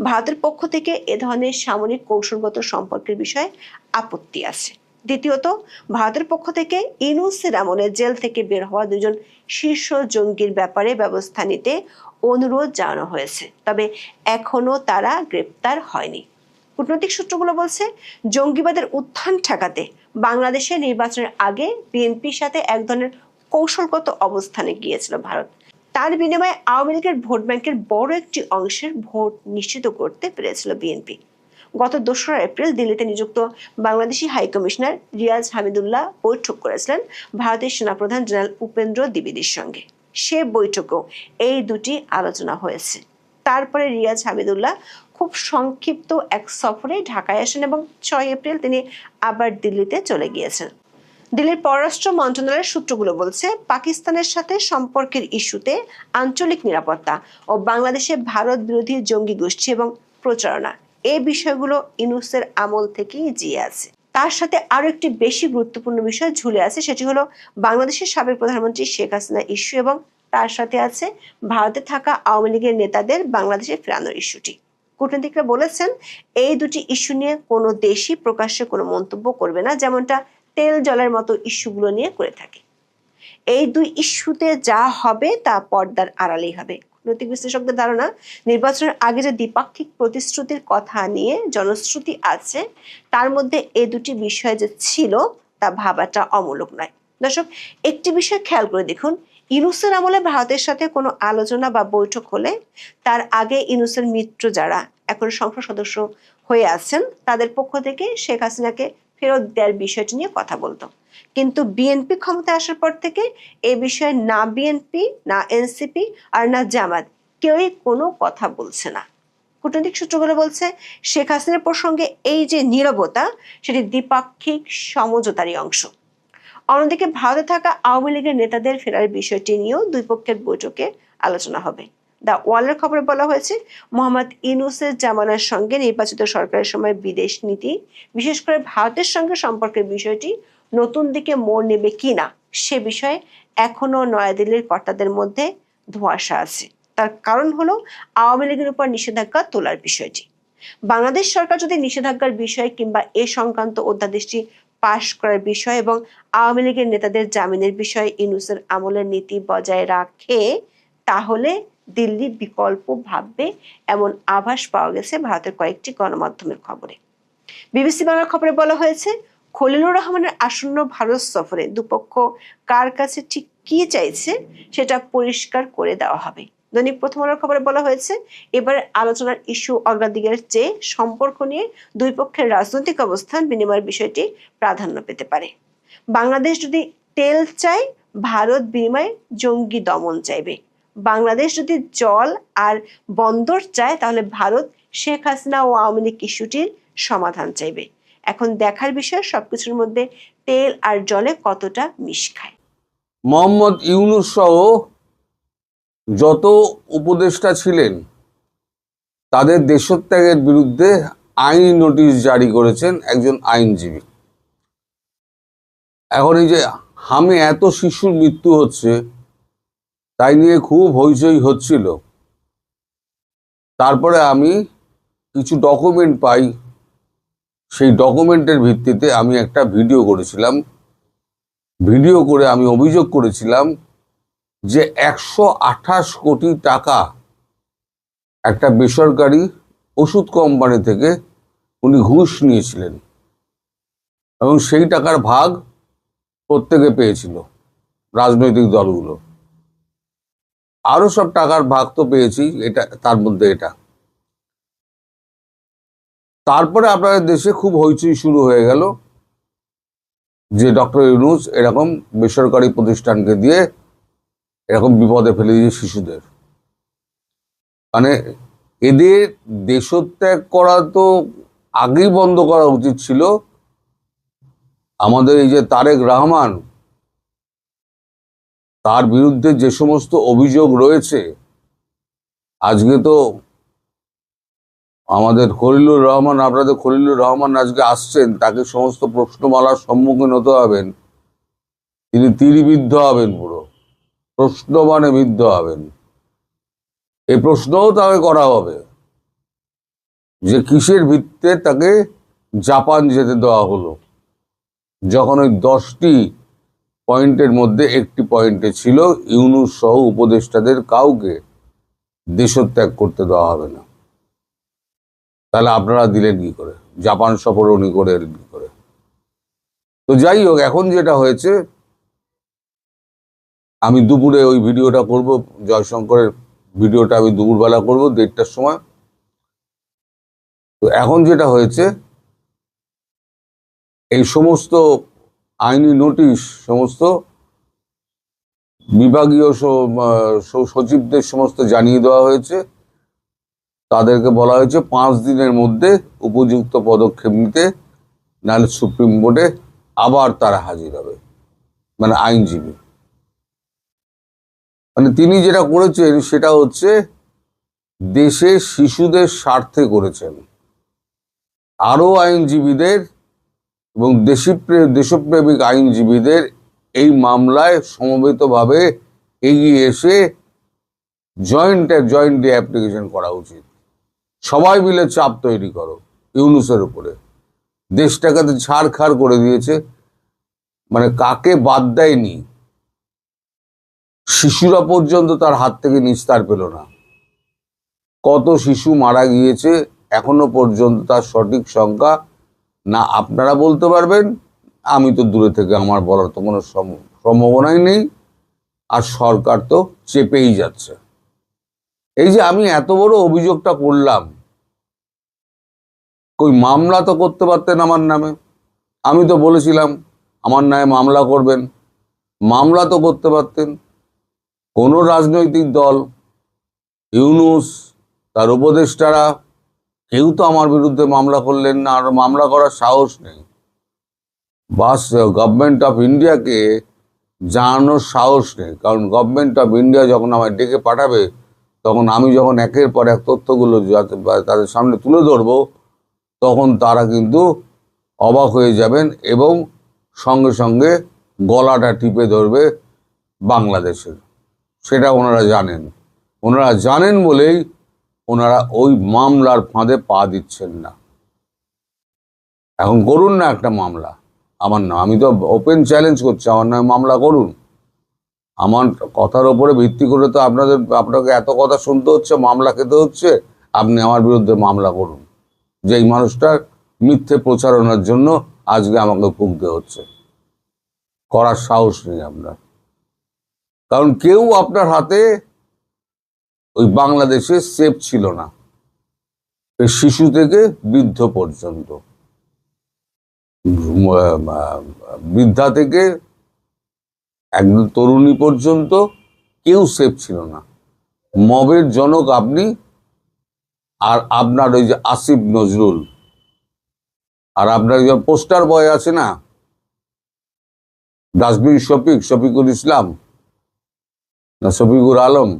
ভারতের পক্ষ থেকে এ ধরনের সামরিক কৌশলগত সম্পর্কের বিষয়ে আপত্তি আছে। দ্বিতীয়ত, ভারতের পক্ষ থেকে ইউনূসের আমলে জেল থেকে বের হওয়া 2 শীর্ষ জঙ্গির ব্যাপারে ব্যবস্থা নিতে অনুরোধ জানানো হয়েছে, তবে এখনো তারা গ্রেপ্তার হয়নি। কূটনৈতিক সূত্রগুলো বলছে, জঙ্গিবাদের উত্থান ঠেকাতে বাংলাদেশের নির্বাচনের আগে বিএনপির সাথে এক ধরনের কৌশলগত অবস্থানে গিয়েছিল ভারত। তার বিনিময়ে আওয়ামী লীগের ভোট ব্যাংকের বড় একটি অংশের ভোট নিশ্চিত করতে পেরেছিল বিএনপি। গত 2রা এপ্রিল দিল্লিতে নিযুক্ত বাংলাদেশি হাইকমিশনার রিয়াজ হামিদুল্লাহ বৈঠক করেছিলেন ভারতের সেনাপ্রধান জেনারেল উপেন্দ্র দ্বিবেদীর সঙ্গে। সে বৈঠকেও এই দুটি আলোচনা হয়েছে। তারপরে রিয়াজ হামিদুল্লাহ খুব খুব সংক্ষিপ্ত এক সফরে ঢাকায় আসেন এবং 6 এপ্রিল তিনি আবার দিল্লিতে চলে গিয়েছেন। দিল্লির পররাষ্ট্র মন্ত্রণালয়ের সূত্রগুলো বলছে, পাকিস্তানের সাথে সম্পর্কের ইস্যুতে আঞ্চলিক নিরাপত্তা ও বাংলাদেশে ভারত বিরোধী জঙ্গি গোষ্ঠী এবং প্রচারণা, এই বিষয়গুলো ইউনূসের আমল থেকেই জিয়ে আছে। তার সাথে আরো একটি বেশি গুরুত্বপূর্ণ বিষয় ঝুলে আছে, সেটি হলো বাংলাদেশের সাবেক প্রধানমন্ত্রী শেখ হাসিনা ইস্যু এবং তার সাথে আছে ভারতে থাকা আওয়ামী লীগের নেতাদের বাংলাদেশে ফেরানোর ইস্যুটি। কূটনীতিকরা বলেছেন, এই দুটি ইস্যু নিয়ে কোনো দেশই প্রকাশ্যে কোনো মন্তব্য করবে না, যেমনটা তেল জলের মতো ইস্যুগুলো নিয়ে করে থাকে। এই দুই ইস্যুতে যা হবে তা পর্দার আড়ালেই হবে। কূটনৈতিক বিশ্লেষকদের ধারণা, নির্বাচনের আগে যে দ্বিপাক্ষিক প্রতিশ্রুতির কথা নিয়ে জনশ্রুতি আছে, তার মধ্যে এই দুটি বিষয় যে ছিল তা ভাবাটা অমূলক নয়। দর্শক, একটি বিষয় খেয়াল করে দেখুন, ইউনূসের আমলে ভারতের সাথে কোনো আলোচনা বা বৈঠক হলে তার আগে ইউনূসের মিত্র যারা এখন সংসদ সদস্য হয়ে আছেন, তাদের পক্ষ থেকে শেখ হাসিনাকে ফেরত দেওয়ার বিষয়টি নিয়ে কথা বলতো। কিন্তু বিএনপি ক্ষমতায় আসার পর থেকে এ বিষয়ে না বিএনপি, না এনসিপি আর না জামাত কেউই কোনো কথা বলছে না। কূটনৈতিক সূত্রগুলো বলছে, শেখ হাসিনার প্রসঙ্গে এই যে নীরবতা, সেটি দ্বিপাক্ষিক সমঝোতারই অংশ। অন্যদিকে ভারতে থাকা আওয়ামী লীগের নেতাদের ফেরার বিষয়টি নিয়েও দুই পক্ষের বৈঠকে আলোচনা হবে। দ্য ওয়ালের খবরে বলা হয়েছে, মোহাম্মদ ইউনূসের জামানার সঙ্গে নির্বাচিত সরকারের সময় বিদেশ নীতি, বিশেষ করে ভারতের সঙ্গে সম্পর্কের বিষয়টি নতুন দিকে মোড় নেবে কিনা সে বিষয়ে এখনো নয়াদিল্লির কর্তাদের মধ্যে ধোঁয়াশা আছে। তার কারণ হলো আওয়ামী লীগের উপর নিষেধাজ্ঞা তোলার বিষয়টি। বাংলাদেশ সরকার যদি নিষেধাজ্ঞার বিষয় কিংবা এ সংক্রান্ত অধ্যাদেশটি পাশ করার বিষয় এবং আওয়ামী লীগের নেতাদের জামিনের বিষয়ে ইউনূসের আমলের নীতি বজায় রাখে, তাহলে দিল্লি বিকল্প ভাববে, এমন আভাস পাওয়া গেছে ভারতের কয়েকটি গণমাধ্যমের খবরে। বিবিসি বাংলার খবরে বলা হয়েছে, খলিলুর রহমানের আসন্ন ভারত সফরে দুপক্ষ কার কাছে ঠিক কি চাইছে সেটা পরিষ্কার করে দেওয়া হবে। দৈনিক প্রথম আলোর খবরে বলা হয়েছে, এবার আলোচনার ইস্যু অগ্রাধিকারের চেয়ে সম্পর্ক নিয়ে দুই পক্ষের রাজনৈতিক অবস্থান বিনিময়ের বিষয়টি প্রাধান্য পেতে পারে। বাংলাদেশ যদি তেল চায়, ভারত বিনিময়ে জঙ্গি দমন চাইবে। বাংলাদেশ যদি জল আর বন্দর চায়, তাহলে ভারত শেখ হাসিনা ও আওয়ামী লীগ ইস্যুটির সমাধান চাইবে। এখন দেখার বিষয় সবকিছুর মধ্যে তেল আর জলে কতটা মিশ খায়। মোহাম্মদ ইউনূস সহ যত উপদেষ্টা ছিলেন, তাদের দেশত্যাগের বিরুদ্ধে আইনি নোটিশ জারি করেছেন একজন আইনজীবী। এখন এই যে হামে এত শিশুর মৃত্যু হচ্ছে, তাই নিয়ে খুব হইচই হচ্ছিল। তারপরে আমি কিছু ডকুমেন্ট পাই, সেই ডকুমেন্টের ভিত্তিতে আমি একটা ভিডিও করেছিলাম। ভিডিও করে আমি অভিযোগ করেছিলাম যে 128 কোটি টাকা একটা বেসরকারি ওষুধ কোম্পানি থেকে উনি ঘুষ নিয়েছিলেন এবং সেই টাকার ভাগ প্রত্যেকে পেয়েছিল, রাজনৈতিক দলগুলো। আরো সব টাকার ভাগ তো পেয়েছি, এটা তার মধ্যে এটা। তারপরে আপনাদের দেশে খুব হইচই শুরু হয়ে গেল যে ডক্টর ইউনূস এরকম বেসরকারি প্রতিষ্ঠানকে দিয়ে এরকম বিপদে ফেলে দিয়েছে শিশুদের। মানে এদের দেশত্যাগ করা তো আগেই বন্ধ করা উচিত ছিল। আমাদের এই যে তারেক রহমান, তার বিরুদ্ধে যে সমস্ত অভিযোগ রয়েছে, আজকে তো আমাদের খলিলুর রহমান, আপনাদের খলিলুর রহমান আজকে আসছেন, তাকে সমস্ত প্রশ্নমালার সম্মুখীন হতে হবেন। তিনি তীরবিদ্ধ হবেন, পুরো প্রশ্ন মানে বিদ্ধ হবেন। এই প্রশ্নও তাকে করা হবে যে কিসের ভিত্তিতে তাকে জাপান যেতে দেওয়া হলো, যখন ওই 10টি পয়েন্টের মধ্যে একটি পয়েন্টে ছিল ইউনূস সহ উপদেষ্টাদের কাউকে দেশত্যাগ করতে দেওয়া হবে না। তাহলে আপনারা দিলেন কি করে? জাপান সফর উনি করে এলেন কি করে? তো যাই হোক, এখন যেটা হয়েছে, আমি দুপুরে ওই ভিডিওটা করব, জয়শঙ্করের ভিডিওটা আমি দুপুরবেলা করব 1:30টার সময়। তো এখন যেটা হয়েছে, এই সমস্ত আইনি নোটিশ সমস্ত বিভাগীয় সচিবদের সমস্ত জানিয়ে দেওয়া হয়েছে। তাদেরকে বলা হয়েছে 5 দিনের মধ্যে উপযুক্ত পদক্ষেপ নিতে, নাহলে সুপ্রিম কোর্টে আবার তারা হাজির হবে, মানে আইনজীবী। মানে তিনি যেটা করেছেন সেটা হচ্ছে দেশের শিশুদের স্বার্থে করেছেন। আরো আইনজীবীদের এবং দেশপ্রেমিক আইনজীবীদের এই মামলায় সমবেতভাবে এগিয়ে এসে জয়েন্টলি অ্যাপ্লিকেশন করা উচিত। সবাই মিলে চাপ তৈরি করো ইউনূসের উপরে। দেশটাকে তো ছাড়খাড় করে দিয়েছে, মানে কাকে বাদ দেয়নি, শিশুরা পর্যন্ত তার হাত থেকে নিস্তার পেল না। কত শিশু মারা গিয়েছে এখনো পর্যন্ত তার সঠিক সংখ্যা না আপনারা বলতে পারবেন, আমি তো দূরে থেকে, আমার বলার তো কোনো সম্ভাবনাই নেই, আর সরকার তো চেপেই যাচ্ছে। এই যে আমি এত বড় অভিযোগটা করলাম, কই মামলা তো করতে পারতেন আমার নামে। আমি তো বলেছিলাম আমার নামে মামলা করবেন, মামলা তো করতে পারতেন। কোনো রাজনৈতিক দল, ইউনূস, তার উপদেষ্টারা কেউ তো আমার বিরুদ্ধে মামলা করলেন না, আর মামলা করার সাহস নেই। বাস গভর্নমেন্ট অফ ইন্ডিয়াকে জানানোর সাহস নেই, কারণ গভর্নমেন্ট অফ ইন্ডিয়া যখন আমায় ডেকে পাঠাবে, তখন আমি যখন একের পর এক তথ্যগুলো তাদের সামনে তুলে ধরবো, তখন তারা কিন্তু অবাক হয়ে যাবেন এবং সঙ্গে সঙ্গে গলাটা টিপে ধরবে বাংলাদেশের। সেটা ওনারা জানেন। ওনারা জানেন বলেই ওনারা ওই মামলার ফাঁদে পা দিচ্ছেন না। এখন করুন না একটা মামলা আমার নাম, আমি তো ওপেন চ্যালেঞ্জ করছি, আমার নামে মামলা করুন। আমার কথার ওপরে ভিত্তি করে তো আপনাকে এত কথা শুনতে হচ্ছে, মামলা খেতে হচ্ছে। আপনি আমার বিরুদ্ধে মামলা করুন, যে এই মানুষটার মিথ্যে প্রচারণার জন্য আজকে আমাকে ভুগতে হচ্ছে। করার সাহস নেই আপনার, কারণ কেউ আপনার হাতে ওই বাংলাদেশে সেফ ছিল না, শিশু থেকে বৃদ্ধ পর্যন্ত, বৃদ্ধা থেকে একদম তরুণী পর্যন্ত কেউ সেফ ছিল না। মবের জনক আপনি, আর আপনার ওই যে আসিফ নজরুল, আর আপনার যে পোস্টার বয় আছে না, ডাস্টবিন শফিকুল ইসলাম না শফিকুর আলম,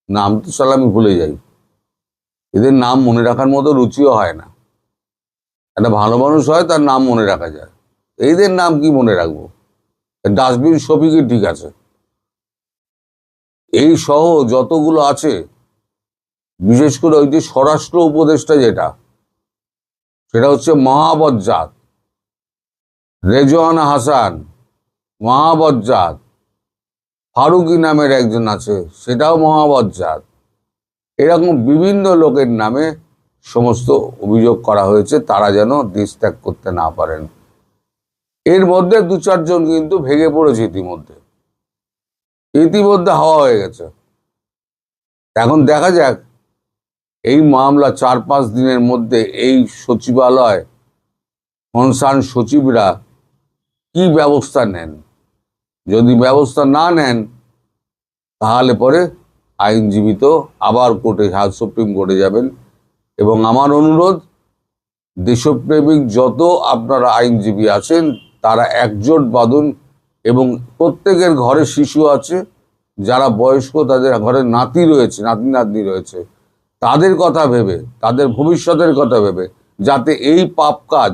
নাম তো সালামি ভুলে যাই। এদের নাম মনে রাখার মতো রুচিও হয় না। একটা ভালো মানুষ হয় তার নাম মনে রাখা যায়, এইদের নাম কি মনে রাখবো? ডাস্টবিন শফিকই ঠিক আছে। এই সহ যতগুলো আছে, বিশেষ করে ওই যে স্বরাষ্ট্র উপদেষ্টা যেটা, সেটা হচ্ছে মহাবজ্জাত রেজওয়ানা হাসান, মহাবজ্জাত ফারুকি নামের একজন আছে, সেটাও মহাবজ্জাত। এরকম বিভিন্ন লোকের নামে সমস্ত অভিযোগ করা হয়েছে, তারা যেন দেশ ত্যাগ করতে না পারেন। এর মধ্যে 2-4 জন কিন্তু ভেঙে পড়েছে ইতিমধ্যে হাওয়া হয়ে গেছে। এখন দেখা যাক এই মামলা 4-5 দিনের মধ্যে এই সচিবালয় কনসার্ন সচিবরা কি ব্যবস্থা নেন। যদি ব্যবস্থা না নেন, তাহলে পরে আইনজীবী তো আবার সুপ্রিম কোর্টে যাবেন। এবং আমার অনুরোধ, দেশপ্রেমিক যত আপনারা আইনজীবী আছেন তারা একজোট বাঁধুন, এবং প্রত্যেকের ঘরে শিশু আছে, যারা বয়স্ক, তাদের ঘরে নাতি নাতনি রয়েছে, তাদের কথা ভেবে, তাদের ভবিষ্যতের কথা ভেবে, যাতে এই পাপ কাজ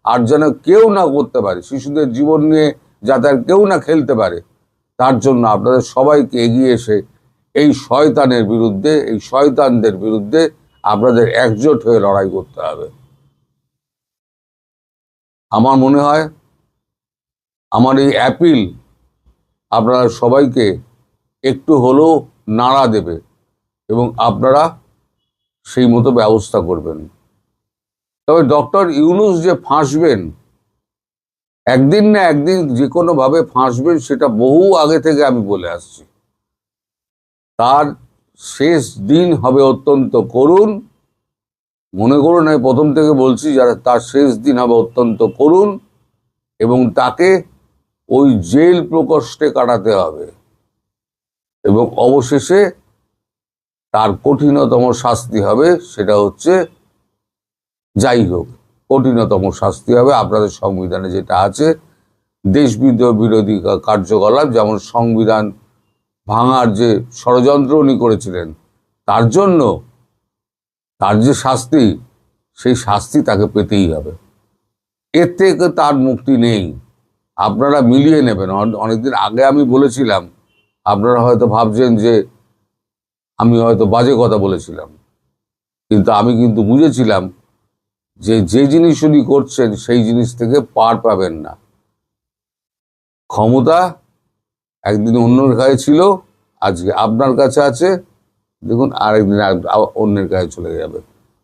আর যেন কেউ না করতে পারে, শিশুদের জীবন নিয়ে যাতে আর কেউ না খেলতে পারে, তার জন্য আপনাদের সবাইকে এগিয়ে এসে এই শয়তানের বিরুদ্ধে, এই শয়তানদের বিরুদ্ধে আপনাদের একজোট হয়ে লড়াই করতে হবে। আমার মনে হয় আমার এই অ্যাপিল আপনারা সবাইকে একটু হলেও নাড়া দেবে, এবং আপনারা সেই মতো ব্যবস্থা করবেন। তবে ডক্টর ইউনূস যে ফাঁসবেন, একদিন না একদিন যে কোনোভাবে ফাঁসবেন, সেটা বহু আগে থেকে আমি বলে আসছি। তার শেষ দিন হবে অত্যন্ত করুণ। মনে করুন, আমি প্রথম থেকে বলছি, যারা তার শেষ দিন হবে অত্যন্ত করুণ, এবং তাকে ওই জেল প্রকোষ্ঠে কাটাতে হবে, এবং অবশেষে তার কঠিনতম শাস্তি হবে, সেটা হচ্ছে, যাই হোক, কঠিনতম শাস্তি হবে আপনাদের সংবিধানে যেটা আছে, দেশবিদ্রোহ বিরোধী কার্যকলাপ, যেমন সংবিধান ভাঙার যে ষড়যন্ত্র উনি করেছিলেন, তার জন্য তার যে শাস্তি, সেই শাস্তি তাকে পেতেই হবে। এর থেকে তার মুক্তি নেই। আপনারা মিলিয়ে নেবেন। অনেকদিন আগে আমি বলেছিলাম, আপনারা হয়তো ভাবছেন যে আমি হয়তো বাজে কথা বলেছিলাম, কিন্তু আমি কিন্তু বুঝেছিলাম যে যে জিনিস উনি করছেন সেই জিনিস থেকে পার পাবেন না। ক্ষমতা একদিন অন্যের কাছে ছিল, আজকে আপনার কাছে আছে, দেখুন আরেকদিন অন্যের কাছে চলে যাবে।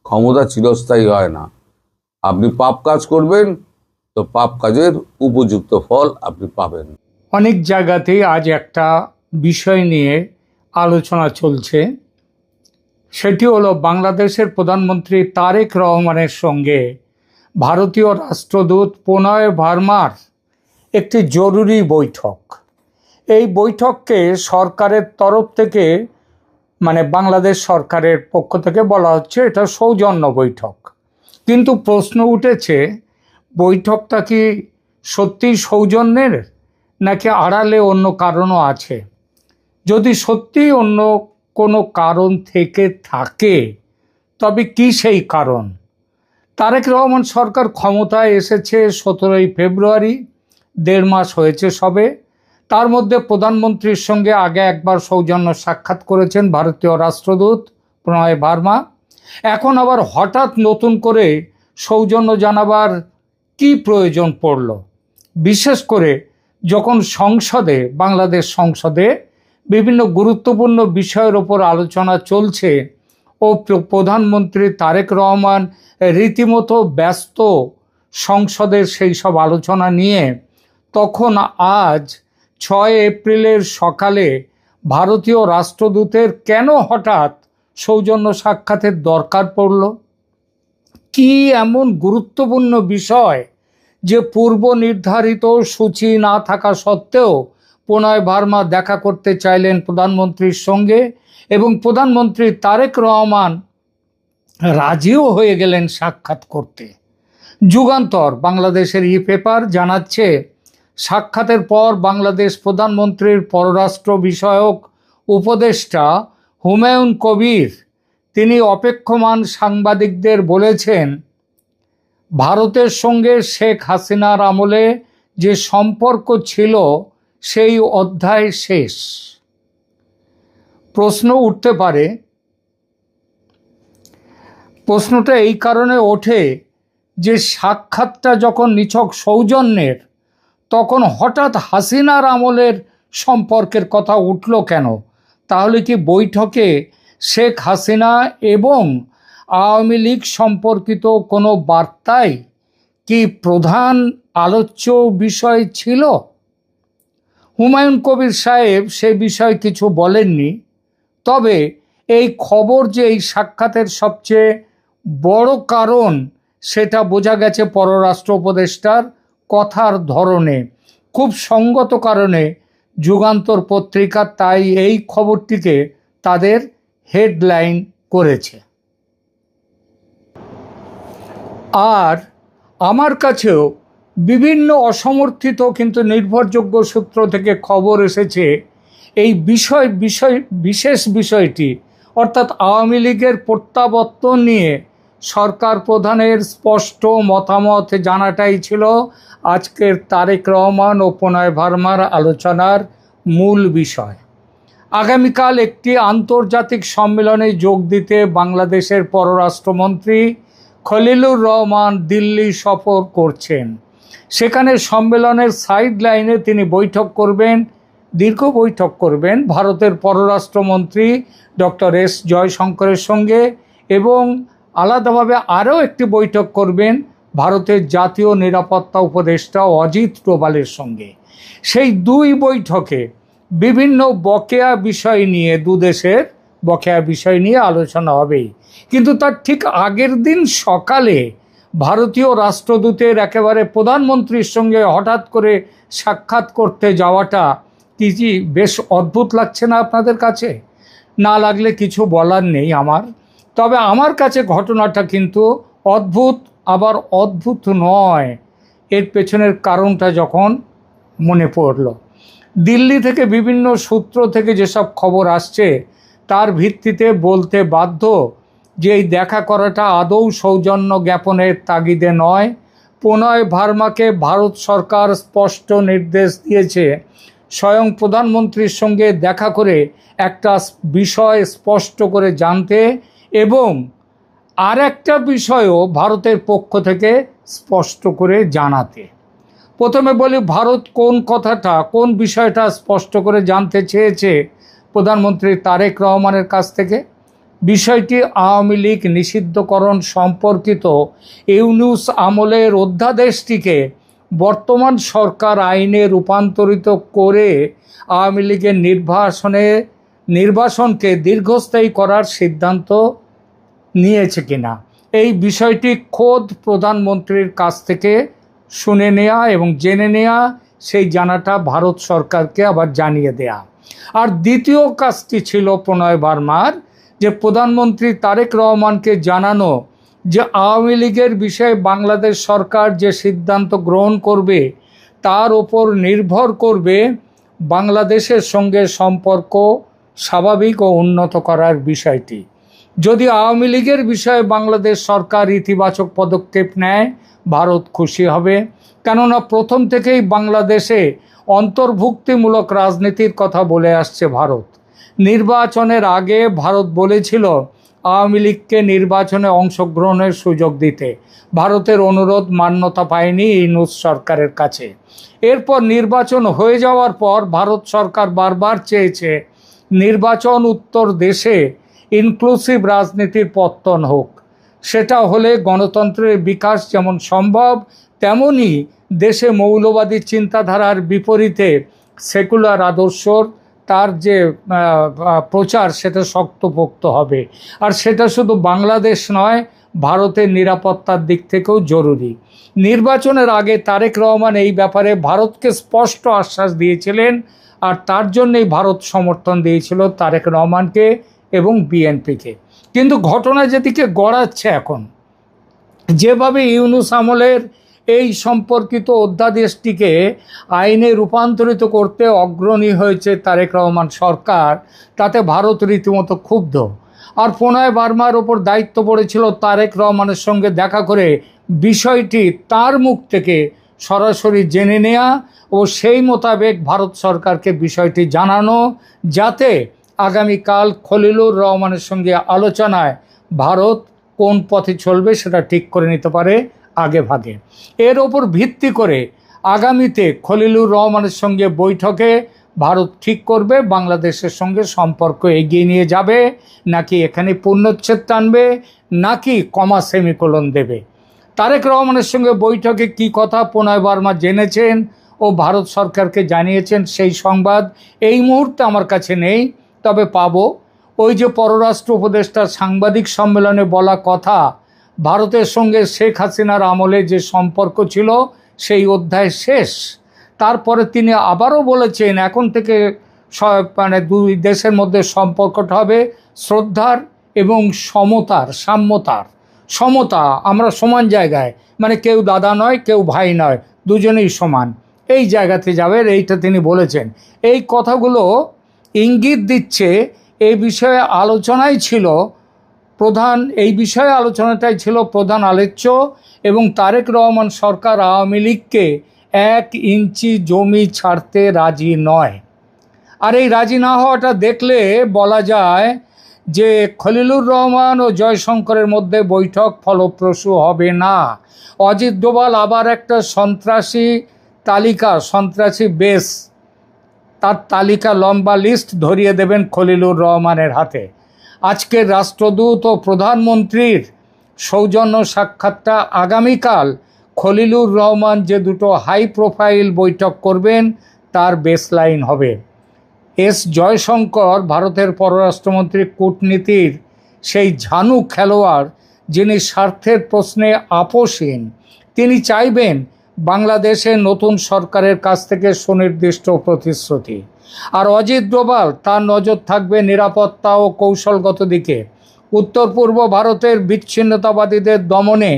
ক্ষমতা চিরস্থায়ী হয় না। আপনি পাপ কাজ করবেন তো পাপ কাজের উপযুক্ত ফল আপনি পাবেন। অনেক জায়গাতেই আজ একটা বিষয় নিয়ে আলোচনা চলছে, সেটি হলো বাংলাদেশের প্রধানমন্ত্রী তারেক রহমানের সঙ্গে ভারতীয় রাষ্ট্রদূত প্রণয় ভার্মার একটি জরুরি বৈঠক। এই বৈঠককে সরকারের তরফ থেকে, মানে বাংলাদেশ সরকারের পক্ষ থেকে বলা হচ্ছে এটা সৌজন্য বৈঠক। কিন্তু প্রশ্ন উঠেছে, বৈঠকটা কি সত্যিই সৌজন্যের, নাকি আড়ালে অন্য কারণও আছে? যদি সত্যিই অন্য কোনো কারণ থেকে থাকে, তবে কি সেই কারণ? তারেক রহমান সরকার ক্ষমতায় এসেছে 17ই ফেব্রুয়ারি, 1.5 মাস হয়েছে সবে। তার মধ্যে প্রধানমন্ত্রীর সঙ্গে আগে একবার সৌজন্য সাক্ষাৎ করেছেন ভারতীয় রাষ্ট্রদূত প্রণয় ভার্মা। এখন আবার হঠাৎ নতুন করে সৌজন্য জানাবার কি প্রয়োজন পড়ল? বিশেষ করে যখন সংসদে, বাংলাদেশ সংসদে বিভিন্ন গুরুত্বপূর্ণ বিষয়ের ওপর আলোচনা চলছে ও প্রধানমন্ত্রী তারেক রহমান রীতিমতো ব্যস্ত সংসদের সেই সব আলোচনা নিয়ে, তখন আজ 6 এপ্রিলের সকালে ভারতীয় রাষ্ট্রদূতের কেন হঠাৎ সৌজন্য সাক্ষাতের দরকার পড়ল? কি এমন গুরুত্বপূর্ণ বিষয় যে পূর্ব নির্ধারিত সূচি না থাকা সত্ত্বেও প্রণয় ভার্মা দেখা করতে চাইলেন প্রধানমন্ত্রীর সঙ্গে, এবং প্রধানমন্ত্রী তারেক রহমান রাজিও হয়ে গেলেন সাক্ষাৎ করতে? যুগান্তর, বাংলাদেশের পেপার জানাচ্ছে, সাক্ষাতের পর বাংলাদেশ প্রধানমন্ত্রীর পররাষ্ট্র বিষয়ক উপদেষ্টা হুমায়ুন কবির তিনি অপেক্ষমান সাংবাদিকদের বলেছেন, ভারতের সঙ্গে শেখ হাসিনার আমলে যে সম্পর্ক ছিল সেই অধ্যায় শেষ। প্রশ্ন উঠতে পারে, প্রশ্নটা এই কারণে ওঠে যে সাক্ষাৎটা যখন নিছক সৌজন্যের, তখন হঠাৎ হাসিনার আমলের সম্পর্কের কথা উঠল কেন? তাহলে কি বৈঠকে শেখ হাসিনা এবং আওয়ামী লীগ সম্পর্কিত কোনো বার্তাই কি প্রধান আলোচ্য বিষয় ছিল? হুমায়ুন কবির সাহেব সে বিষয়ে কিছু বলেননি। তবে এই খবর যে এই সাক্ষাতের সবচেয়ে বড় কারণ, সেটা বোঝা গেছে পররাষ্ট্র উপদেষ্টার কথার ধরনে। খুব সঙ্গত কারণে যুগান্তর পত্রিকা তাই এই খবরটিকে তাদের হেডলাইন করেছে। আর আমার কাছেও বিভিন্ন অসমর্থিত কিন্তু নির্ভরযোগ্য সূত্র থেকে খবর এসেছে, এই বিশেষ বিষয়টি, অর্থাৎ আওয়ামী লীগের প্রত্যাবর্তন নিয়ে সরকার প্রধানের স্পষ্ট মতামত জানাটাই ছিল আজকের তারেক রহমান ও প্রণয় ভার্মার আলোচনার মূল বিষয়। আগামীকাল একটি আন্তর্জাতিক সম্মেলনে যোগ দিতে বাংলাদেশের পররাষ্ট্রমন্ত্রী খলিলুর রহমান দিল্লি সফর করছেন। সেখানে সম্মেলনের সাইড লাইনে তিনি দীর্ঘ বৈঠক করবেন ভারতের পররাষ্ট্রমন্ত্রী ডক্টর এস জয়শঙ্করের সঙ্গে, এবং আলাদাভাবে আরও একটি বৈঠক করবেন ভারতের জাতীয় নিরাপত্তা উপদেষ্টা অজিত ডোভালের সঙ্গে। সেই দুই বৈঠকে বিভিন্ন বকেয়া বিষয় নিয়ে, দুদেশের বকেয়া বিষয় নিয়ে আলোচনা হবেই। কিন্তু তার ঠিক আগের দিন সকালে ভারতীয় রাষ্ট্রদূতের একেবারে প্রধানমন্ত্রীর সঙ্গে হঠাৎ করে সাক্ষাৎ করতে যাওয়াটা কি বেশ অদ্ভুত লাগছে না আপনাদের কাছে? না লাগলে কিছু বলার নেই আমার। তবে আমার কাছে ঘটনাটা কিন্তু অদ্ভুত, আবার অদ্ভুত নয়। এর পেছনের কারণটা যখন মনে পড়ল, দিল্লি থেকে বিভিন্ন সূত্র থেকে যেসব খবর আসছে তার ভিত্তিতে বলতে বাধ্য যে এই দেখা করাটা আদৌ সৌজন্য জ্ঞাপনের তাগিদে নয়। প্রণয় ভার্মাকে ভারত সরকার স্পষ্ট নির্দেশ দিয়েছে স্বয়ং প্রধানমন্ত্রীর সঙ্গে দেখা করে একটা বিষয় স্পষ্ট করে জানতে, এবং আর একটা বিষয়ও ভারতের পক্ষ থেকে স্পষ্ট করে জানাতে। প্রথমে বলি, ভারত কোন কথাটা, কোন বিষয়টা স্পষ্ট করে জানতে চেয়েছে প্রধানমন্ত্রী তারেক রহমানের কাছ থেকে? বিষয়টি আওয়ামী লীগ নিষিদ্ধকরণ সম্পর্কিত ইউনূস আমলের অধ্যাদেশটিকে বর্তমান সরকার আইনে রূপান্তরিত করে আওয়ামী লীগের নির্বাসনকে দীর্ঘস্থায়ী করার সিদ্ধান্ত নিয়েছে কিনা, এই বিষয়টি খোদ প্রধানমন্ত্রীর কাছ থেকে শুনে নেওয়া এবং জেনে নেওয়া, সেই জানাটা ভারত সরকারকে আবার জানিয়ে দেয়া। আর দ্বিতীয় কাজটি ছিল প্রণয় ভার্মার, যে প্রধানমন্ত্রী তারেক রহমানকে জানানো যে আওয়ামী লীগের বিষয়ে বাংলাদেশ সরকার যে সিদ্ধান্ত গ্রহণ করবে তার ওপর নির্ভর করবে বাংলাদেশের সঙ্গে সম্পর্ক স্বাভাবিক ও উন্নত করার বিষয়টি। যদি আওয়ামী লীগের বিষয়ে বাংলাদেশ সরকার ইতিবাচক পদক্ষেপ নেয়, ভারত খুশি হবে। কেননা প্রথম থেকেই বাংলাদেশে অন্তর্ভুক্তিমূলক রাজনীতির কথা বলে আসছে ভারত। নির্বাচনের আগে ভারত বলেছিল আওয়ামী লীগকে নির্বাচনে অংশগ্রহণের সুযোগ দিতে। ভারতের অনুরোধ মান্যতা পায়নি ইউনূস সরকারের কাছে। এরপর নির্বাচন হয়ে যাওয়ার পর ভারত সরকার বারবার চেয়েছে নির্বাচন উত্তর দেশে ইনক্লুসিভ রাজনীতির পত্তন হোক। সেটা হলে গণতন্ত্রের বিকাশ যেমন সম্ভব, তেমনি দেশে মৌলবাদী চিন্তাধারার বিপরীতে সেকুলার আদর্শর তার যে প্রচার সেটা শক্তপোক্ত হবে। আর সেটা শুধু বাংলাদেশ নয়, ভারতের নিরাপত্তার দিক থেকেও জরুরি। নির্বাচনের আগে তারেক রহমান এই ব্যাপারে ভারতকে স্পষ্ট আশ্বাস দিয়েছিলেন, আর তার জন্যই ভারত সমর্থন দিয়েছিল তারেক রহমানকে এবং বিএনপিকে। কিন্তু ঘটনা যেদিকে গড়াচ্ছে এখন, যেভাবে ইউনূস আমলের এই সম্পর্কিত অধ্যাদেশটিকে আইনে রূপান্তরিত করতে অগ্রণী হয়েছে তারেক রহমান সরকার, তাতে ভারত রীতিমতো ক্ষুব্ধ। আর প্রণয় ভার্মার ওপর দায়িত্ব পড়েছিল তারেক রহমানের সঙ্গে দেখা করে বিষয়টি তার মুখ থেকে সরাসরি জেনে নেওয়া ও সেই মোতাবেক ভারত সরকারকে বিষয়টি জানানো, যাতে আগামীকাল খলিলুর রহমানের সঙ্গে আলোচনায় ভারত কোন পথে চলবে সেটা ঠিক করে নিতে পারে আগে ভাগে। এর ওপর ভিত্তি করে আগামীতে খলিলুর রহমানের সঙ্গে বৈঠকে ভারত ঠিক করবে বাংলাদেশের সঙ্গে সম্পর্ক এগিয়ে নিয়ে যাবে, নাকি এখানে পূর্ণচ্ছেদ টানবে, নাকি কমা সেমিকোলন দেবে। তারেক রহমানের সঙ্গে বৈঠকে কি কথা প্রণয় ভার্মা জেনেছেন ও ভারত সরকারকে জানিয়েছেন, সেই সংবাদ এই মুহূর্তে আমার কাছে নেই, তবে পাবো। ওই যে পররাষ্ট্র উপদেষ্টার সাংবাদিক সম্মেলনে বলা কথা, ভারতের সঙ্গে শেখ হাসিনার আমলে যে সম্পর্ক ছিল সেই অধ্যায় শেষ। তারপরে তিনি আবারও বলেছেন এখন থেকে দুই দেশের মধ্যে সম্পর্কটা হবে শ্রদ্ধার এবং সমতা। আমরা সমান জায়গায়, কেউ দাদা নয়, কেউ ভাই নয়, দুজনেই সমান, এই জায়গাতে যাবে, এইটা তিনি বলেছেন। এই কথাগুলো ইঙ্গিত দিচ্ছে এই বিষয়ে আলোচনাটাই ছিল প্রধান আলোচ্য, এবং তারেক রহমান সরকার আওয়ামী লীগকে 1 ইঞ্চি জমি ছাড়তে রাজি নয়। আর এই রাজি না হওয়াটা দেখলে বলা যায় যে খলিলুর রহমান ও জয়শঙ্করের মধ্যে বৈঠক ফলপ্রসূ হবে না। অজিত ডোভাল আবার একটা সন্ত্রাসী বেস, তার তালিকা, লম্বা লিস্ট ধরিয়ে দেবেন খলিলুর রহমানের হাতে। আজকের রাষ্ট্রদূত ও প্রধানমন্ত্রীর সৌজন্য সাক্ষাৎটা আগামীকাল খলিলুর রহমান যে দুটো হাই প্রোফাইল বৈঠক করবেন তার বেসলাইন হবে। এস জয়শঙ্কর ভারতের পররাষ্ট্রমন্ত্রী কূটনীতির সেই ঝানু খেলোয়াড়, যিনি স্বার্থের প্রশ্নে আপোষহীন। তিনি চাইবেন বাংলাদেশের নতুন সরকারের কাছ থেকে সুনির্দিষ্ট প্রতিশ্রুতি। আর অজিত ডোভাল তার নজর থাকবে নিরাপত্তা ও কৌশলগত দিকে। উত্তর পূর্ব ভারতের বিচ্ছিন্নতাবাদীদের দমনে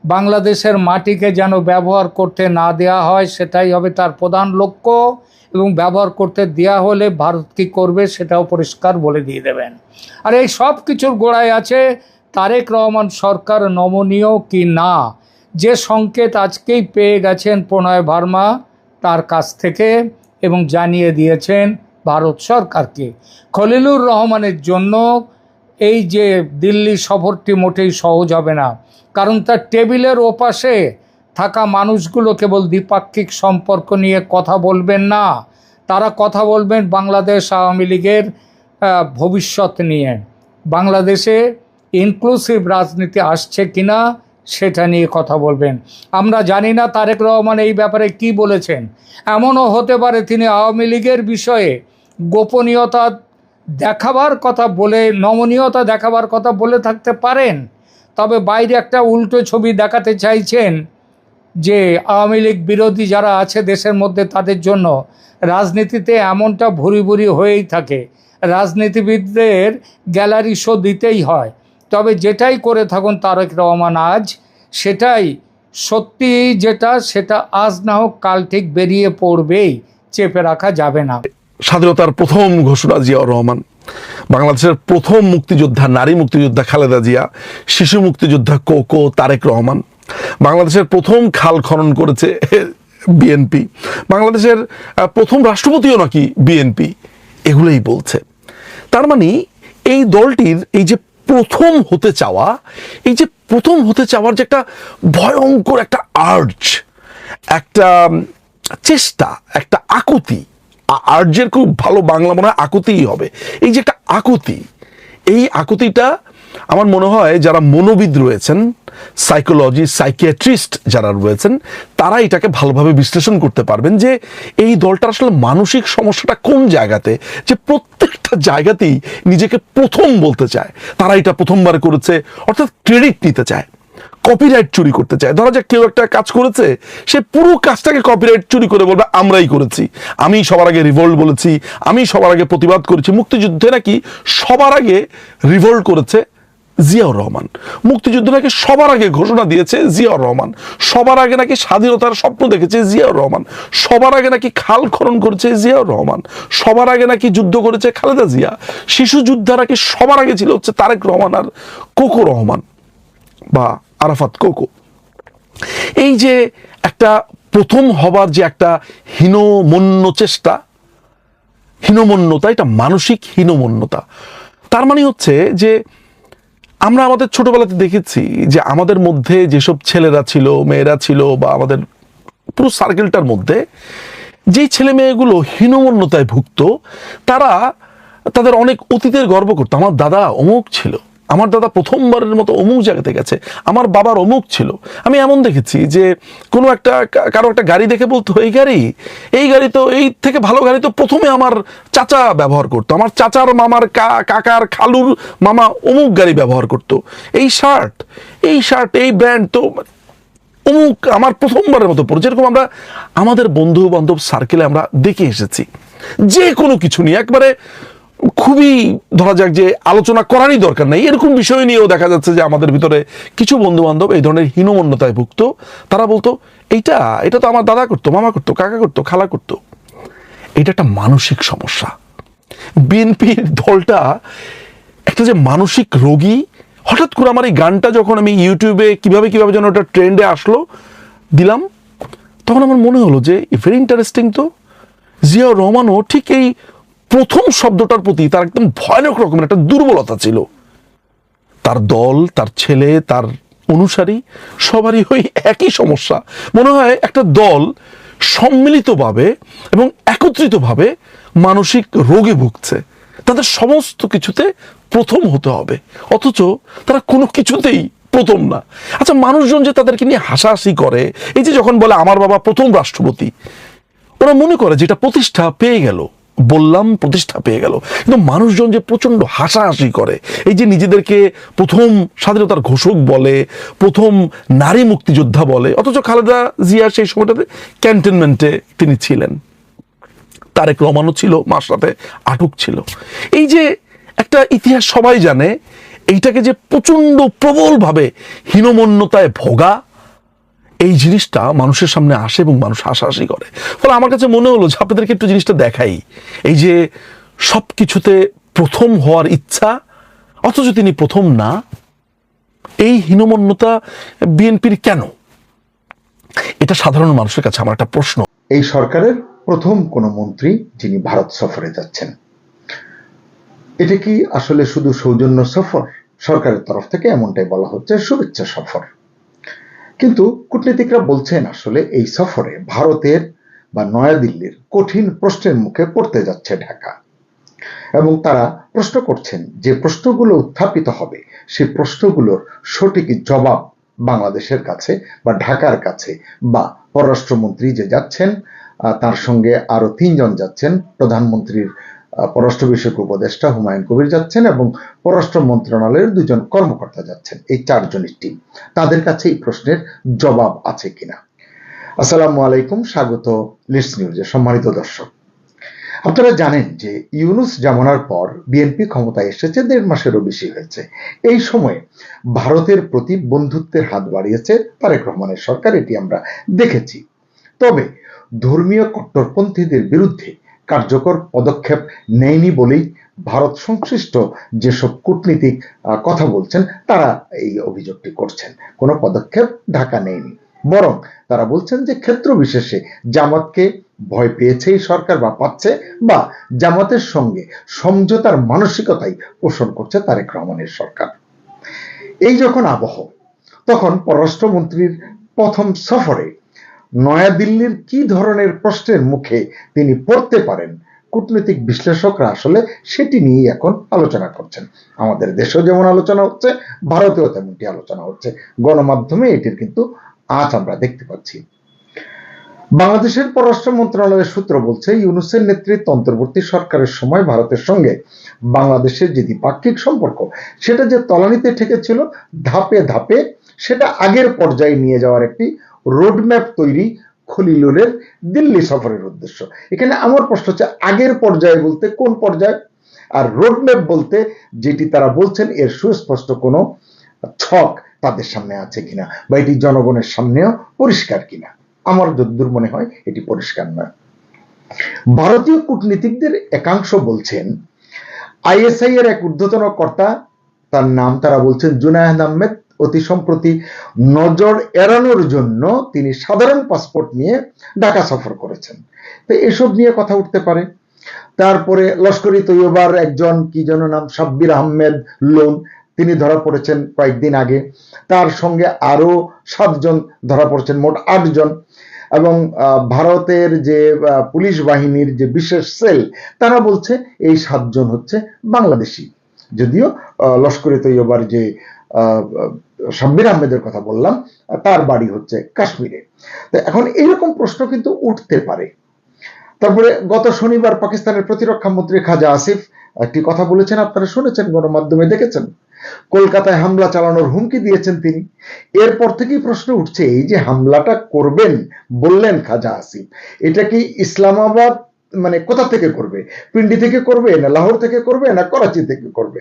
বাংলাদেশের মাটিকে যেন ব্যবহার করতে না দেওয়া হয়, সেটাই হবে তার প্রধান লক্ষ্য। এবং ব্যবহার করতে দেওয়া হলে ভারত কী করবে সেটাও পরিষ্কার বলে দিয়ে দেবেন। আর এই সব কিছুর গোড়ায় আছে তারেক রহমান সরকার নমনীয় কি না, যে সংকেত আজকেই পেয়ে গেছেন প্রণয় ভার্মা তার কাছ থেকে এবং জানিয়ে দিয়েছেন ভারত সরকারকে। খলিলুর রহমানের জন্য এই যে দিল্লি সফরটি মোটেই সহজ হবে না, কারণ তার টেবিলের ওপাশে থাকা মানুষগুলো কেবল দ্বিপাক্ষিক সম্পর্ক নিয়ে কথা বলবেন না, তারা কথা বলবেন বাংলাদেশ আওয়ামী লীগের ভবিষ্যৎ নিয়ে। বাংলাদেশে ইনক্লুসিভ রাজনীতি আসছে কিনা সেটা নিয়ে কথা বলবেন। আমরা জানি না তারেক রহমান এই ব্যাপারে কি বলেছেন। এমনও হতে পারে তিনি আওয়ামী লীগের বিষয়ে গোপনীয়তা দেখাবার কথা বলে, নমনীয়তা দেখাবার কথা বলে থাকতে পারেন, তবে বাইরে একটা উল্টো ছবি দেখাতে চাইছেন যে আওয়ামী লীগ বিরোধী যারা আছে দেশের মধ্যে তাদের জন্য রাজনীতিতে এমনটা ভুরি ভুরি হয়েই থাকে, রাজনীতিবিদদের গ্যালারি শো দিতেই হয়। তবে যেটাই করে থাকুন তারেক রহমান আজ, সেটাই সত্যি, যেটা সেটা আজ না হোক কাল ঠিক বেরিয়ে পড়বেই, চেপে রাখা যাবে না। স্বাধীনতার প্রথম ঘোষণা জিয়াউর রহমান, বাংলাদেশের প্রথম মুক্তিযোদ্ধা নারী মুক্তিযোদ্ধা খালেদা জিয়া, শিশু মুক্তিযোদ্ধা কোকো তারেক রহমান, বাংলাদেশের প্রথম খাল খনন করেছে বিএনপি, বাংলাদেশের প্রথম রাষ্ট্রপতিও নাকি বিএনপি, এগুলোই বলছে। তার মানে এই দলটির এই যে প্রথম হতে চাওয়া, এই যে প্রথম হতে চাওয়ার যে একটা ভয়ঙ্কর একটা আর্জ, একটা চেষ্টা, একটা আকুতি, আর্যের খুব ভালো বাংলা মনে হয় আকুতিই হবে, এই যে একটা আকুতি, এই আকুতিটা আমার মনে হয় যারা মনোবিদ রয়েছেন, সাইকোলজি সাইকিয়াট্রিস্ট যারা রয়েছেন, তারা এটাকে ভালোভাবে বিশ্লেষণ করতে পারবেন যে এই দলটার আসলে মানসিক সমস্যাটা কোন জায়গাতে, যে প্রত্যেকটা জায়গাতেই নিজেকে প্রথম বলতে চায়। তারা এটা প্রথমবার করেছে, অর্থাৎ ক্রেডিট নিতে চায়, কপিরাইট চুরি করতে চায়। ধরা যাক কেউ একটা কাজ করেছে, সে পুরো কাজটাকে কপিরাইট চুরি করে বলবে আমরাই করেছি, আমি সবার আগে রিভোল্ট বলেছি, আমি সবার আগে প্রতিবাদ করেছি। মুক্তিযুদ্ধে নাকি সবার আগে রিভোল্ট করেছে জিয়াউর রহমান, মুক্তিযুদ্ধ নাকি সবার আগে ঘোষণা দিয়েছে জিয়াউর রহমান, সবার আগে নাকি স্বাধীনতার স্বপ্ন দেখেছে জিয়াউর রহমান, সবার আগে নাকি খাল খনন করেছে জিয়াউর রহমান, সবার আগে নাকি যুদ্ধ করেছে খালেদা জিয়া, শিশু যোদ্ধা নাকি সবার আগে ছিল হচ্ছে তারেক রহমান আর কোকো রহমান বা আরাফাত কোকো। এই যে একটা প্রথম হবার যে একটা হীনমন্য চেষ্টা, হীনমন্যতা, এটা মানসিক হীনমন্যতা। তার মানে হচ্ছে যে আমরা আমাদের ছোটবেলাতে দেখেছি যে আমাদের মধ্যে যেসব ছেলেরা ছিল, মেয়েরা ছিল, বা আমাদের পুরো সার্কেলটার মধ্যে যেই ছেলে মেয়েগুলো হীনমন্যতায় ভুগত, তারা তাদের অনেক অতীতের গর্ব করতো। আমার দাদা অমুক ছিল, আমার দাদা প্রথমবারের মতো অমুক জায়গাতে গেছে, আমার বাবার অমুক ছিল। আমি এমন দেখেছি যে কোনো একটা কারো একটা গাড়ি দেখে বলতো এই গাড়ি তো এই থেকে ভালো গাড়ি তো প্রথমে আমার চাচা ব্যবহার করতো, আমার চাচার মামার কাকার খালুর মামা অমুক গাড়ি ব্যবহার করতো, এই শার্ট এই ব্র্যান্ড তো অমুক আমার প্রথমবারের মতো পড়ে। যেরকম আমরা আমাদের বন্ধু বান্ধব সার্কেলে আমরা দেখে এসেছি যে কোনো কিছু নিয়ে একবারে খুবই ধরা যাক যে আলোচনা করারই দরকার নেই, এরকম বিষয় নিয়েও দেখা যাচ্ছে যে আমাদের ভিতরে কিছু বন্ধু বান্ধব এই ধরনের হীনমন্যতায় ভুগত। তারা বলতো এটা তো আমার দাদা করতো, মামা করতো, কাকা করতো, খালা করতো। এটা একটা মানসিক সমস্যা। বিএনপির দলটা একটা যে মানসিক রোগী। হঠাৎ করে আমার এই গানটা যখন আমি ইউটিউবে কিভাবে যেন ওটা ট্রেন্ডে আসলো, দিলাম, তখন আমার মনে হলো যে ভেরি ইন্টারেস্টিং। তো জিয়াউর রহমানও ঠিক এই প্রথম শব্দটার প্রতি তার একদম ভয়ানক রকমের একটা দুর্বলতা ছিল। তার দল, তার ছেলে, তার অনুসারী সবারই ওই একই সমস্যা। মনে হয় একটা দল সম্মিলিতভাবে এবং একত্রিতভাবে মানসিক রোগে ভুগছে, তাদের সমস্ত কিছুতে প্রথম হতে হবে, অথচ তারা কোনো কিছুতেই প্রথম না। আচ্ছা, মানুষজন যে তাদেরকে নিয়ে হাসাহাসি করে, এই যে যখন বলে আমার বাবা প্রথম রাষ্ট্রপতি, ওরা মনে করে যে এটা প্রতিষ্ঠা পেয়ে গেল, বললাম প্রতিষ্ঠা পেয়ে গেল। কিন্তু মানুষজন যে প্রচন্ড হাসাহাসি করে, এই যে নিজেদেরকে প্রথম স্বাধীনতার ঘোষক বলে, প্রথম নারী মুক্তিযোদ্ধা বলে, অথচ খালেদা জিয়া সেই সময়টাতে ক্যান্টনমেন্টে তিনি ছিলেন। তারেক রহমানও ছিল, মার সাথে আটক ছিল। এই যে একটা ইতিহাস সবাই জানে, এইটাকে যে প্রচণ্ড প্রবলভাবে হীনমন্যতায় ভোগা, এই জিনিসটা মানুষের সামনে আসে এবং মানুষ হাসাহাসি করে। ফলে আমার কাছে মনে হলো যে আপনাদেরকে একটু জিনিসটা দেখাই, এই যে সব কিছুতে প্রথম হওয়ার ইচ্ছা অথচ তিনি প্রথম না, এই হীনমন্যতা বিএনপির কেন? এটা সাধারণ মানুষের কাছে আমার একটা প্রশ্ন। এই সরকারের প্রথম কোন মন্ত্রী যিনি ভারত সফরে যাচ্ছেন, এটা কি আসলে শুধু সৌজন্য সফর? সরকারের তরফ থেকে এমনটাই বলা হচ্ছে, শুভেচ্ছা সফর। কিন্তু কূটনীতিকরা বলছেন আসলে এই সফরে ভারতের বা নয়াদিল্লির কঠিন প্রশ্নের মুখে পড়তে যাচ্ছে ঢাকা, এবং তারা প্রশ্ন করছেন যে প্রশ্নগুলো উত্থাপিত হবে সেই প্রশ্নগুলোর সঠিক জবাব বাংলাদেশের কাছে বা ঢাকার কাছে, বা পররাষ্ট্রমন্ত্রী যে যাচ্ছেন তার সঙ্গে আরো 3 জন যাচ্ছেন, প্রধানমন্ত্রীর পররাষ্ট্র বিষয়ক উপদেষ্টা হুমায়ুন কবির যাচ্ছেন এবং পররাষ্ট্র মন্ত্রণালয়ের 2 জন কর্মকর্তা যাচ্ছেন। এই 4 জনের টিম, তাদের কাছে এই প্রশ্নের জবাব আছে কিনা। আসসালামু আলাইকুম, স্বাগত লিডস নিউজে। সম্মানিত দর্শক, আপনারা জানেন যে ইউনূস জামানার পর বিএনপি ক্ষমতায় এসেছে 1.5 মাসেরও বেশি হয়েছে। এই সময়ে ভারতের প্রতি বন্ধুত্বের হাত বাড়িয়েছে তারেক রহমানের সরকার, এটি আমরা দেখেছি। তবে ধর্মীয় কট্টরপন্থীদের বিরুদ্ধে কার্যকর পদক্ষেপ নেয়নি বলেই ভারত সংশ্লিষ্ট যেসব কূটনীতিক কথা বলছেন তারা এই অভিযোগটি করছেন। কোনো পদক্ষেপ ঢাকা নেয়নি, বরং তারা বলছেন যে ক্ষেত্র বিশেষে জামাতকে ভয় পেয়েছে এই সরকার বা পাচ্ছে, বা জামাতের সঙ্গে সমঝোতার মানসিকতাই পোষণ করছে তারেক রহমানের সরকার। এই যখন আবহ, তখন পররাষ্ট্রমন্ত্রীর প্রথম সফরে নয়াদিল্লির কি ধরনের প্রশ্নের মুখে তিনি পড়তে পারেন, কূটনৈতিক বিশ্লেষকরা আসলে সেটি নিয়ে এখন আলোচনা করছেন। আমাদের দেশেও যেমন আলোচনা হচ্ছে, ভারতেও তেমনটি আলোচনা হচ্ছে। গণমাধ্যমে এটির কিন্তু আজ আমরা দেখতে পাচ্ছি। বাংলাদেশের পররাষ্ট্র মন্ত্রণালয়ের সূত্র বলছে, ইউনূসের নেতৃত্বে অন্তর্বর্তী সরকারের সময় ভারতের সঙ্গে বাংলাদেশের যে দ্বিপাক্ষিক সম্পর্ক, সেটা যে তলানিতে ঠেকেছিল, ধাপে ধাপে সেটা আগের পর্যায়ে নিয়ে যাওয়ার একটি রোডম্যাপ তৈরি খলিলুরের দিল্লি সফরের উদ্দেশ্য। এখানে আমার প্রশ্ন হচ্ছে, আগের পর্যায়ে বলতে কোন পর্যায়ে, আর রোডম্যাপ বলতে যেটি তারা বলছেন এর সুস্পষ্ট কোনো ছক তাদের সামনে আছে কিনা, বা এটি জনগণের সামনেও পরিষ্কার কিনা। আমার যদ্দূর মনে হয় এটি পরিষ্কার নয়। ভারতীয় কূটনীতিকদের একাংশ বলছেন, আইএসআই এর এক ঊর্ধ্বতন কর্তা, তার নাম তারা বলছেন জুনায়েদ আহমেদ, অতি সম্প্রতি নজর এড়ানোর জন্য তিনি সাধারণ পাসপোর্ট নিয়ে ঢাকা সফর করেছেন। তো এসব নিয়ে কথা উঠতে পারে। তারপরে লস্করি তৈয়বার একজন কি যেন নাম, সাব্বির আহমেদ লোন, তিনি ধরা পড়েছেন কয়েকদিন আগে। তার সঙ্গে আরো 7 জন ধরা পড়েছেন, মোট 8 জন। এবং ভারতের যে পুলিশ বাহিনীর যে বিশেষ সেল, তারা বলছে এই 7 জন হচ্ছে বাংলাদেশি, যদিও লস্করি তৈয়বার যে সাব্বির আহমেদের কথা বললাম তার বাড়ি হচ্ছে কাশ্মীরে। তো এখন এইরকম প্রশ্ন কিন্তু উঠতে পারে। তারপরে গত শনিবার পাকিস্তানের প্রতিরক্ষা মন্ত্রী খাজা আসিফ একটি কথা বলেছেন, আপনারা শুনেছেন, গণমাধ্যমে দেখেছেন। কলকাতায় হামলা চালানোর হুমকি দিয়েছেন তিনি। এরপর থেকেই প্রশ্ন উঠছে, এই যে হামলাটা করবেন বললেন খাজা আসিফ, এটা কি ইসলামাবাদ মানে কোথা থেকে করবে? পিন্ডি থেকে করবে, না লাহোর থেকে করবে, না করাচি থেকে করবে,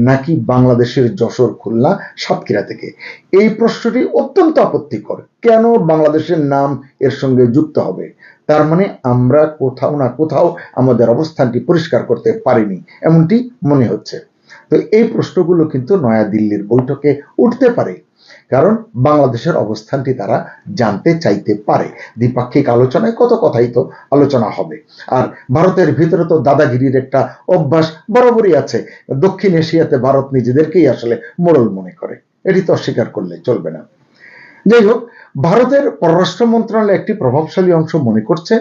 নাকি বাংলাদেশের যশোর, খুলনা, সাতক্ষীরা থেকে? এই প্রশ্নটি অত্যন্ত আপত্তিকর। কেন বাংলাদেশের নাম এর সঙ্গে যুক্ত হবে? তার মানে আমরা কোথাও না কোথাও আমাদের অবস্থানটি পরিষ্কার করতে পারিনি, এমনটি মনে হচ্ছে। তো এই প্রশ্নগুলো কিন্তু নয়াদিল্লির বৈঠকে উঠতে পারে, কারণ বাংলাদেশের অবস্থানটি তারা জানতে চাইতে পারে। দ্বিপাক্ষিক আলোচনায় কত কথাই তো আলোচনা হবে। আর ভারতের ভিতরে তো দাদাগিরির একটা অভ্যাস বরাবরই আছে। দক্ষিণ এশিয়াতে ভারত নিজেদেরকেই আসলে মোড়ল মনে করে, এটি তো অস্বীকার করলে চলবে না। যাই হোক, ভারতের পররাষ্ট্র মন্ত্রণালয় একটি প্রভাবশালী অংশ মনে করছে,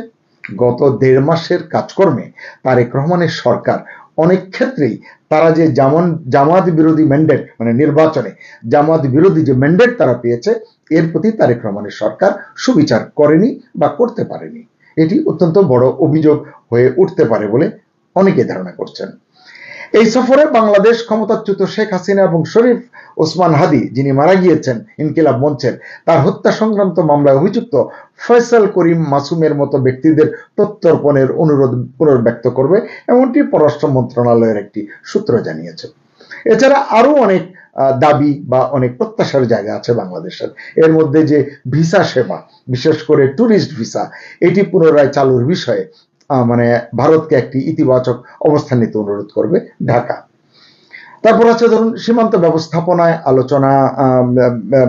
গত 1.5 মাসের কাজকর্মে তারেক রহমানের সরকার অনেক ক্ষেত্রেই তারা যে জামাত বিরোধী ম্যান্ডেট, মানে নির্বাচনে জামাত বিরোধী যে ম্যান্ডেট তারা পেয়েছে, এর প্রতি তারেক রহমানের সরকার সুবিচার করেনি বা করতে পারেনি। এটি অত্যন্ত বড় অভিযোগ হয়ে উঠতে পারে বলে অনেকে ধারণা করছেন। এই সফরে বাংলাদেশ ক্ষমতাচ্যুত শেখ হাসিনা এবং শরীফ ওসমান হাদি, যিনি মারা গিয়েছেন ইনকিলাব মঞ্চের, তার হত্যা সংক্রান্ত মামলায় অভিযুক্ত ফয়সাল করিম মাসুমের মতো ব্যক্তিদের প্রত্যর্পণের অনুরোধ পুনর্ব্যক্ত করবে, এমনটি পররাষ্ট্র মন্ত্রণালয়ের একটি সূত্র জানিয়েছে। এছাড়া আরো অনেক দাবি বা অনেক প্রত্যাশার জায়গা আছে বাংলাদেশের। এর মধ্যে যে ভিসা সেবা, বিশেষ করে ট্যুরিস্ট ভিসা, এটি পুনরায় চালুর বিষয়ে মানে ভারতকে একটি ইতিবাচক অবস্থান নিতে অনুরোধ করবে ঢাকা। তারপর আছে ধরুন সীমান্ত ব্যবস্থাপনায় আলোচনা,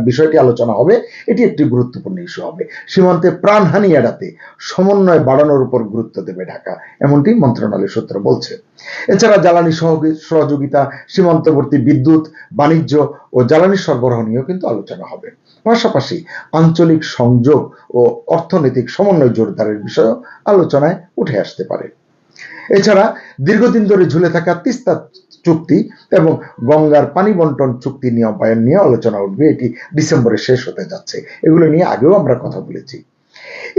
বিষয়টি আলোচনা হবে, এটি একটি গুরুত্বপূর্ণ ইস্যু হবে। সীমান্তে প্রাণহানি এড়াতে সমন্বয় বাড়ানোর উপর গুরুত্ব দেবে ঢাকা, এমনটি মন্ত্রণালয় সূত্র বলছে। এছাড়া জ্বালানি সহযোগিতা, সীমান্তবর্তী বিদ্যুৎ, বাণিজ্য ও জ্বালানি সরবরাহ নিয়েও কিন্তু আলোচনা হবে। পাশাপাশি আঞ্চলিক সংযোগ ও অর্থনৈতিক সমন্বয় জোরদারের বিষয়েও আলোচনায় উঠে আসতে পারে। এছাড়া দীর্ঘদিন ধরে ঝুলে থাকা তিস্তা চুক্তি এবং গঙ্গার পানি বন্টন চুক্তি নিয়মায়ন নিয়ে আলোচনা উঠবে, এটি ডিসেম্বরে শেষ হতে যাচ্ছে। এগুলো নিয়ে আগেও আমরা কথা বলেছি।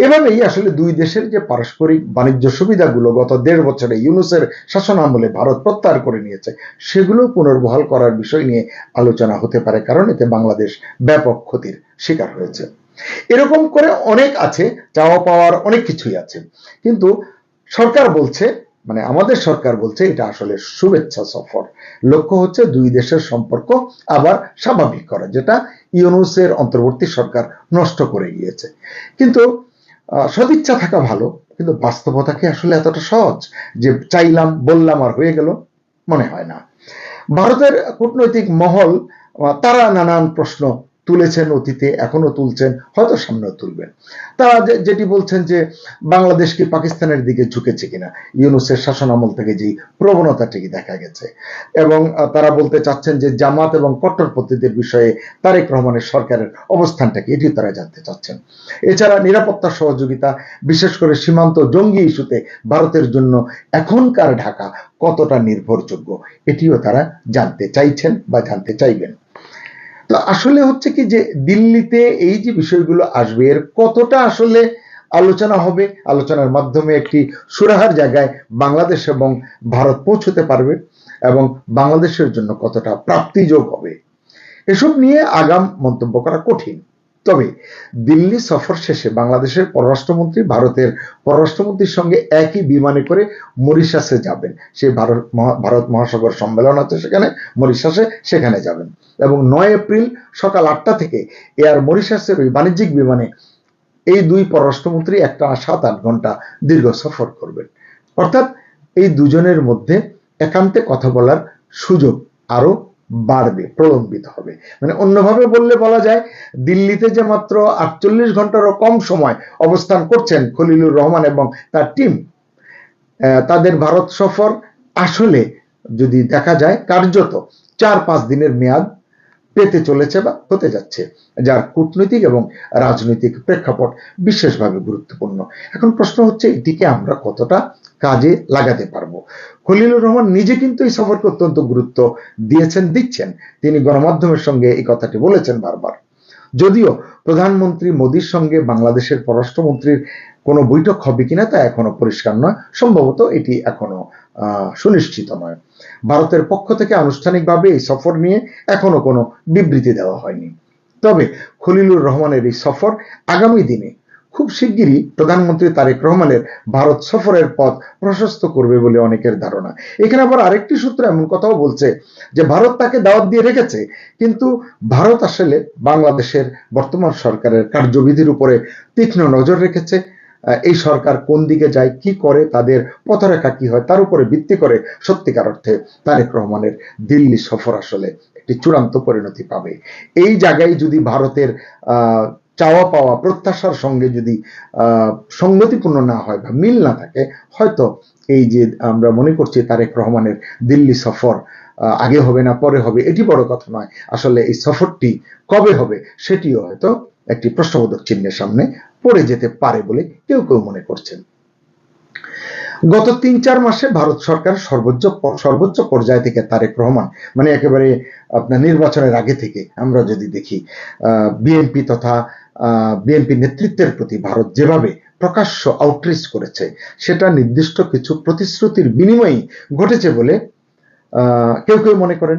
এভাবেই আসলে দুই দেশের যে পারস্পরিক বাণিজ্য সুবিধাগুলো গত 1.5 বছরে ইউনূসের শাসন আমলে ভারত প্রত্যাহার করে নিয়েছে, সেগুলো পুনর্বহাল করার বিষয় নিয়ে আলোচনা হতে পারে, কারণ এতে বাংলাদেশ ব্যাপক ক্ষতির শিকার হয়েছে। এরকম করে অনেক আছে, চাওয়া পাওয়ার অনেক কিছুই আছে, কিন্তু সরকার বলছে, মানে আমাদের সরকার বলছে এটা আসলে শুভেচ্ছা সফর। লক্ষ্য হচ্ছে দুই দেশের সম্পর্ক আবার স্বাভাবিক করা, যেটা ইউনূসের অন্তর্বর্তী সরকার নষ্ট করে গিয়েছে। কিন্তু সদিচ্ছা থাকা ভালো, কিন্তু বাস্তবতা কি আসলে এতটা সহজ যে চাইলাম বললাম আর হয়ে গেল? মনে হয় না। ভারতের কূটনৈতিক মহল তারা নানান প্রশ্ন তুলেছেন অতীতে, এখনো তুলছেন, হয়তো সামনেও তুলবেন। তারা যেটি বলছেন যে বাংলাদেশ কি পাকিস্তানের দিকে ঝুঁকেছে কিনা, ইউনূসের শাসন আমল থেকে যেই প্রবণতাটি দেখা গেছে, এবং তারা বলতে চাচ্ছেন যে জামাত এবং কট্টরপন্থীদের বিষয়ে তারেক রহমানের সরকারের অবস্থানটা কি, এটিও তারা জানতে চাচ্ছেন। এছাড়া নিরাপত্তা সহযোগিতা, বিশেষ করে সীমান্ত জঙ্গি ইস্যুতে ভারতের জন্য এখনকার ঢাকা কতটা নির্ভরযোগ্য, এটিও তারা জানতে চাইছেন বা জানতে চাইবেন। তো আসলে হচ্ছে কি যে দিল্লিতে এই যে বিষয়গুলো আসবে, এর কতটা আসলে আলোচনা হবে, আলোচনার মাধ্যমে একটি সুরাহার জায়গায় বাংলাদেশ এবং ভারত পৌঁছতে পারবে, এবং বাংলাদেশের জন্য কতটা প্রাপ্তিযোগ হবে, এসব নিয়ে আগাম মন্তব্য করা কঠিন। তবে দিল্লি সফর শেষে বাংলাদেশের পররাষ্ট্রমন্ত্রী ভারতের পররাষ্ট্রমন্ত্রীর সঙ্গে একই বিমানে করে মরিশাসে যাবেন। সে ভারত মহাসাগর সম্মেলন আছে সেখানে, মরিশাসে, সেখানে যাবেন। এবং 9 এপ্রিল সকাল 8টা থেকে এয়ার মরিশাসের ওই বাণিজ্যিক বিমানে এই দুই পররাষ্ট্রমন্ত্রী একটা 7-8 ঘন্টা দীর্ঘ সফর করবেন। অর্থাৎ এই দুজনের মধ্যে একান্তে কথা বলার সুযোগ আরো বাড়বে, প্রলম্বিত হবে। মানে অন্যভাবে বললে বলা যায়, দিল্লিতে যে মাত্র 48 ঘন্টারও কম সময় অবস্থান করছেন খলিলুর রহমান এবং তার টিম, তাদের ভারত সফর আসলে যদি দেখা যায় কার্যত 4-5 দিনের মেয়াদ পেতে চলেছে বা হতে যাচ্ছে, যার কূটনৈতিক এবং রাজনৈতিক প্রেক্ষাপট বিশেষভাবে গুরুত্বপূর্ণ। এখন প্রশ্ন হচ্ছে এটিকে আমরা কতটা কাজে লাগাতে পারবো। খলিলুর রহমান নিজে কিন্তু এই সফরকে অত্যন্ত গুরুত্ব দিচ্ছেন। তিনি গণমাধ্যমের সঙ্গে এই কথাটি বলেছেন বারবার। যদিও প্রধানমন্ত্রী মোদীর সঙ্গে বাংলাদেশের পররাষ্ট্রমন্ত্রীর কোনো বৈঠক হবে কিনা তা এখনো পরিষ্কার নয়, সম্ভবত এটি এখনো সুনিশ্চিত নয়। ভারতের পক্ষ থেকে আনুষ্ঠানিকভাবে এই সফর নিয়ে এখনো কোনো বিবৃতি দেওয়া হয়নি। তবে খলিলুর রহমানের এই সফর আগামী দিনে খুব শিগগিরই প্রধানমন্ত্রী তারেক রহমানের ভারত সফরের পথ প্রশস্ত করবে বলে অনেকের ধারণা। এখানে আবার আরেকটি সূত্র এমন কথাও বলছে যে ভারত তাকে দাওয়াত দিয়ে রেখেছে, কিন্তু ভারত আসলে বাংলাদেশের বর্তমান সরকারের কার্যবিধির উপরে তীক্ষ্ণ নজর রেখেছে। এই সরকার কোন দিকে যায়, কি করে, তাদের পথরেখা কি হয়, তার উপরে ভিত্তি করে সত্যিকার অর্থে তারেক রহমানের দিল্লি সফর আসলে একটি চূড়ান্ত পরিণতি পাবে। এই জায়গায় যদি ভারতের চাওয়া পাওয়া প্রত্যাশার সঙ্গে যদি সংগতিপূর্ণ না হয় বা মিল না থাকে, হয়তো এই যে আমরা মনে করছি তারেক রহমানের দিল্লি সফর আগে হবে না পরে হবে, এটি বড় কথা নয়। আসলে এই সফরটি কবে হবে সেটিও হয়তো একটি প্রশ্নবোধক চিহ্নের সামনে পড়ে যেতে পারে বলে কেউ কেউ মনে করছেন। গত 3-4 মাসে ভারত সরকার সর্বোচ্চ পর্যায় থেকে তারেক রহমান, মানে একেবারে আপনার নির্বাচনের আগে থেকে আমরা যদি দেখি, বিএনপি তথা বিএনপি নেতৃত্বের প্রতি ভারত যেভাবে প্রকাশ্য আউটরিচ করেছে, সেটা নির্দিষ্ট কিছু প্রতিশ্রুতির বিনিময়ে ঘটেছে বলে কেউ কেউ মনে করেন,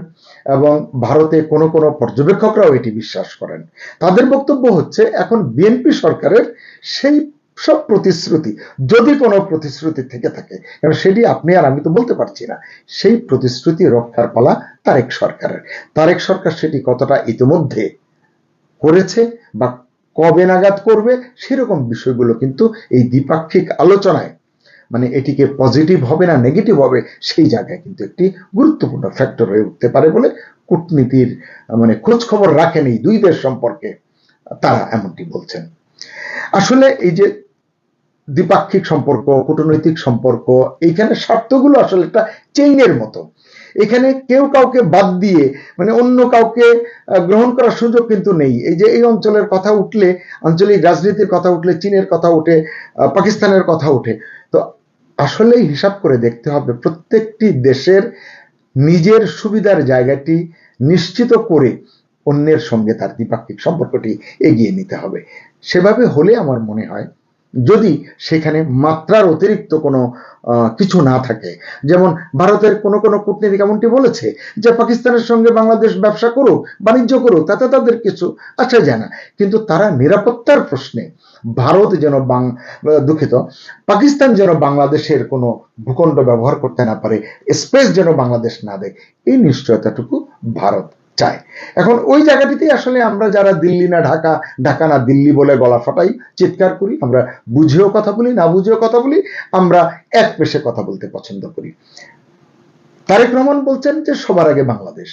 এবং ভারতে কোনো কোনো পর্যবেক্ষকরাও এটি বিশ্বাস করেন। তাদের বক্তব্য হচ্ছে এখন বিএনপি সরকারের সেই সব প্রতিশ্রুতি, যদি কোনো প্রতিশ্রুতি থেকে থাকে, কারণ সেটি আপনি আর আমি তো বলতে পারছি না, সেই প্রতিশ্রুতি রক্ষার পালা তারেক সরকারের। তারেক সরকার সেটি কতটা ইতিমধ্যে করেছে বা কবে নাগাদ করবে, সেরকম বিষয়গুলো কিন্তু এই দ্বিপাক্ষিক আলোচনায় মানে এটিকে পজিটিভ হবে না নেগেটিভ হবে, সেই জায়গায় কিন্তু একটি গুরুত্বপূর্ণ ফ্যাক্টর হয়ে উঠতে পারে বলে কূটনীতির মানে খোঁজ খবর রাখেন এই দুই দেশ সম্পর্কে তারা এমনটি বলছেন। আসলে এই যে দ্বিপাক্ষিক সম্পর্ক, কূটনৈতিক সম্পর্ক, এইখানে স্বার্থগুলো আসলে একটা চেইনের মতো। এখানে কেউ কাউকে বাদ দিয়ে মানে অন্য কাউকে গ্রহণ করার সুযোগ কিন্তু নেই। এই যে এই অঞ্চলের কথা উঠলে, আঞ্চলিক রাজনীতির কথা উঠলে চীনের কথা উঠে, পাকিস্তানের কথা উঠে, তো আসলেই হিসাব করে দেখতে হবে প্রত্যেকটি দেশের নিজের সুবিধার জায়গাটি নিশ্চিত করে অন্যের সঙ্গে তার দ্বিপাক্ষিক সম্পর্কটি এগিয়ে নিতে হবে। সেভাবে হলে আমার মনে হয়, যদি সেখানে মাত্রার অতিরিক্ত কোনো কিছু না থাকে, যেমন ভারতের কোনো কোনো কূটনীতিক এমনটি বলেছে যে পাকিস্তানের সঙ্গে বাংলাদেশ ব্যবসা করুক, বাণিজ্য করুক, তাতে তাদের কিছু আসে যায় না, কিন্তু তারা নিরাপত্তার প্রশ্নে ভারত যেন দুঃখিত, পাকিস্তান যেন বাংলাদেশের কোনো ভূখণ্ড ব্যবহার করতে না পারে, স্পেস যেন বাংলাদেশ না দেয়, এই নিশ্চয়তাটুকু ভারত চায়। এখন ওই জায়গাটিতে আসলে আমরা যারা দিল্লি না ঢাকা, ঢাকা না দিল্লি বলে গলা ফাটাই, চিৎকার করি, আমরা বুঝেও কথা বলি, না বুঝেও কথা বলি, আমরা এক পেশে কথা বলতে পছন্দ করি। তারেক রহমান বলছেন যে সবার আগে বাংলাদেশ,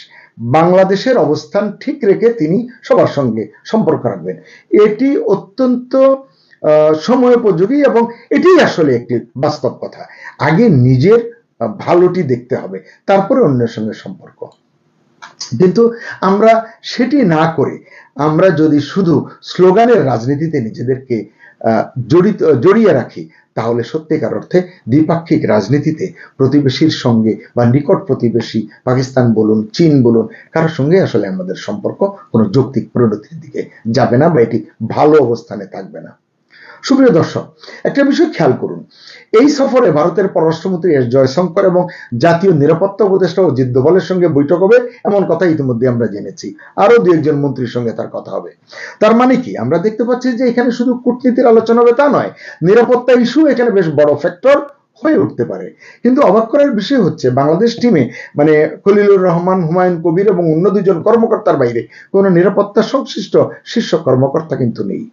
বাংলাদেশের অবস্থান ঠিক রেখে তিনি সবার সঙ্গে সম্পর্ক রাখবেন। এটি অত্যন্ত সময়োপযোগী এবং এটাই আসলে একটি বাস্তব কথা। আগে নিজের ভালোটি দেখতে হবে, তারপরে অন্যের সঙ্গে সম্পর্ক। কিন্তু আমরা সেটি না করে আমরা যদি শুধু স্লোগানের রাজনীতিতে নিজেদেরকে জড়িয়ে রাখি, তাহলে সত্যিকার অর্থে দ্বিপাক্ষিক রাজনীতিতে প্রতিবেশীর সঙ্গে বা নিকট প্রতিবেশী পাকিস্তান বলুন, চীন বলুন, কারোর সঙ্গে আসলে আমাদের সম্পর্ক কোনো যৌক্তিক পরিণতির দিকে যাবে না বা এটি ভালো অবস্থানে থাকবে না। সুপ্রিয় দর্শক, একটা বিষয় খেয়াল করুন, এই সফরে ভারতের পররাষ্ট্রমন্ত্রী এস জয়শঙ্কর এবং জাতীয় নিরাপত্তা উপদেষ্টা অজিত দোভালের সঙ্গে বৈঠক হবে এমন কথা ইতিমধ্যে আমরা জেনেছি। আরো দু একজন মন্ত্রীর সঙ্গে তার কথা হবে। তার মানে কি, আমরা দেখতে পাচ্ছি যে এখানে শুধু কূটনীতির আলোচনা হবে তা নয়, নিরাপত্তা ইস্যু এখানে বেশ বড় ফ্যাক্টর হয়ে উঠতে পারে। কিন্তু অবাক করার বিষয় হচ্ছে, বাংলাদেশ টিমে মানে খলিলুর রহমান, হুমায়ুন কবির এবং অন্য দুজন কর্মকর্তার বাইরে কোনো নিরাপত্তা সংশ্লিষ্ট শীর্ষ কর্মকর্তা কিন্তু নেই।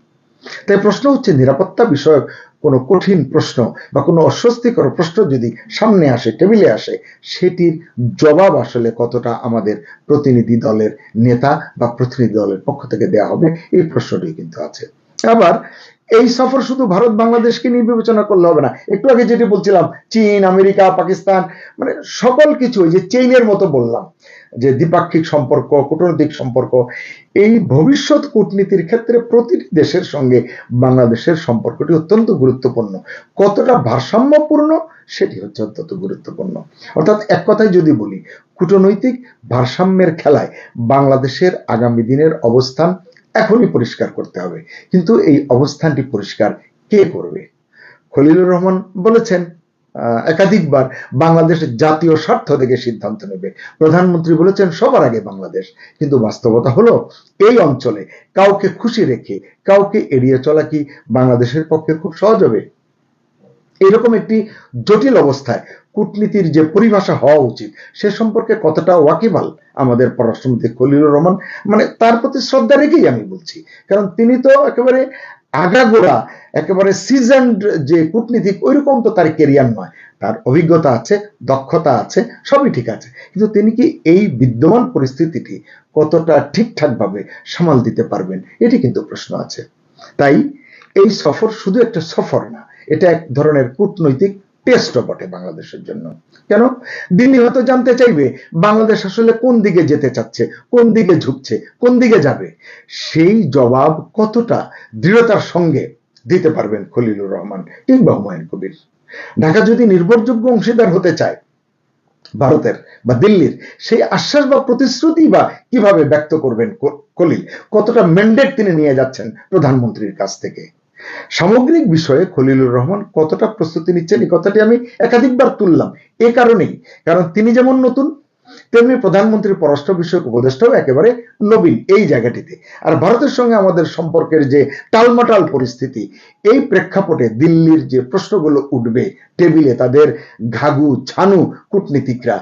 তাই প্রশ্ন হচ্ছে, নিরাপত্তা বিষয়ক কোনো কঠিন প্রশ্ন বা কোনো অস্বস্তিকর প্রশ্ন যদি সামনে আসে, টেবিলে আসে, সেটির জবাব আসলে কতটা আমাদের প্রতিনিধি দলের নেতা বা প্রতিনিধি দলের পক্ষ থেকে দেওয়া হবে, এই প্রশ্নটি কিন্তু আছে। আবার এই সফর শুধু ভারত বাংলাদেশকে নিয়ে বিবেচনা করলে হবে না। একটু আগে যেটি বলছিলাম, চীন, আমেরিকা, পাকিস্তান, মানে সকল কিছু, ওই যে চেইনের মতো বললাম যে দ্বিপাক্ষিক সম্পর্ক, কূটনৈতিক সম্পর্ক, এই ভবিষ্যৎ কূটনীতির ক্ষেত্রে প্রতিটি দেশের সঙ্গে বাংলাদেশের সম্পর্কটি অত্যন্ত গুরুত্বপূর্ণ। কতটা ভারসাম্যপূর্ণ সেটি হচ্ছে অত্যন্ত গুরুত্বপূর্ণ। অর্থাৎ এক কথায় যদি বলি, কূটনৈতিক ভারসাম্যের খেলায় বাংলাদেশের আগামী দিনের অবস্থান এখনই পরিষ্কার করতে হবে। কিন্তু এই অবস্থানটি পরিষ্কার কে করবে? খলিলুর রহমান বলেছেন একাধিকবার বাংলাদেশ জাতীয় স্বার্থ থেকে সিদ্ধান্ত নেবে। প্রধানমন্ত্রী বলেছেন সবার আগে বাংলাদেশ। কিন্তু বাস্তবতা হলো, এই অঞ্চলে কাউকে খুশি রেখে কাউকে এড়িয়ে চলা কি বাংলাদেশের পক্ষে খুব সহজ হবে? এরকম একটি জটিল অবস্থায় কূটনীতির যে পরিভাষা হওয়া উচিত সে সম্পর্কে কতটা ওয়াকিবহাল আমাদের পররাষ্ট্রমন্ত্রী খলিলুর রহমান, মানে তার প্রতি শ্রদ্ধা রেখেই আমি বলছি, কারণ তিনি তো একেবারে আগাগোড়া একেবারে সিজনড যে কূটনীতিক ওইরকম তো তার ক্যারিয়ার নয়। তার অভিজ্ঞতা আছে, দক্ষতা আছে, সবই ঠিক আছে, কিন্তু তিনি কি এই বিদ্যমান পরিস্থিতিটি কতটা ঠিকঠাক ভাবে সামাল দিতে পারবেন, এটি কিন্তু প্রশ্ন আছে। তাই এই সফর শুধু একটা সফর না, এটা এক ধরনের কূটনৈতিক টেস্টও বটে বাংলাদেশের জন্য। কেন? দিল্লি হয়তো জানতে চাইবে বাংলাদেশ আসলে কোন দিকে যেতে চাচ্ছে, কোন দিকে ঝুঁকছে, কোন দিকে যাবে। সেই জবাব কতটা দৃঢ়তার সঙ্গে দিতে পারবেন খলিলুর রহমান কিংবা হুমায়ুন কবির। ঢাকা যদি নির্ভরযোগ্য অংশীদার হতে চায় ভারতের বা দিল্লির, সেই আশ্বাস বা প্রতিশ্রুতি বা কিভাবে ব্যক্ত করবেন খলিল, কতটা ম্যান্ডেট তিনি নিয়ে যাচ্ছেন প্রধানমন্ত্রীর কাছ থেকে। সামগ্রিক বিষয়ে খলিলুর রহমান কতটা প্রস্তুতি নিচ্ছেন, এই কথাটি আমি একাধিকবার তুললাম এ কারণেই, কারণ তিনি যেমন নতুন, তেমনি প্রধানমন্ত্রীর পররাষ্ট্র বিষয়ক উপদেষ্টাও একেবারে নবীন এই জায়গাটিতে। আর ভারতের সঙ্গে আমাদের সম্পর্কের যে টালমাটাল পরিস্থিতি, এই প্রেক্ষাপটে দিল্লির যে প্রশ্নগুলো উঠবে টেবিলে তাদের ঘাঘু ছানু কূটনীতিকরা,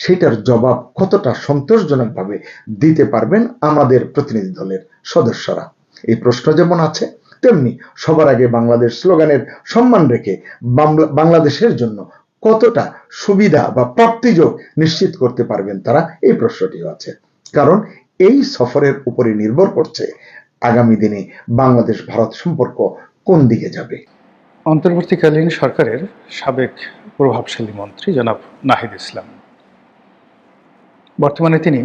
সেটার জবাব কতটা সন্তোষজনকভাবে দিতে পারবেন আমাদের প্রতিনিধি দলের সদস্যরা, এই প্রশ্ন যেমন আছে, তেমনি সবার আগে বাংলাদেশ স্লোগানের সম্মান রেখে বাংলাদেশের জন্য কতটা সুবিধা বা প্রাপ্তিযোগ নিশ্চিত করতে পারবেন তারা, এই প্রশ্নটিও আছে। কারণ এই সফরের উপরে নির্ভর করছে আগামী দিনে বাংলাদেশ ভারত সম্পর্ক কোন দিকে যাবে। অন্তর্বর্তীকালীন সরকারের সাবেক প্রভাবশালী মন্ত্রী জনাব নাহিদ ইসলাম, বর্তমানে তিনি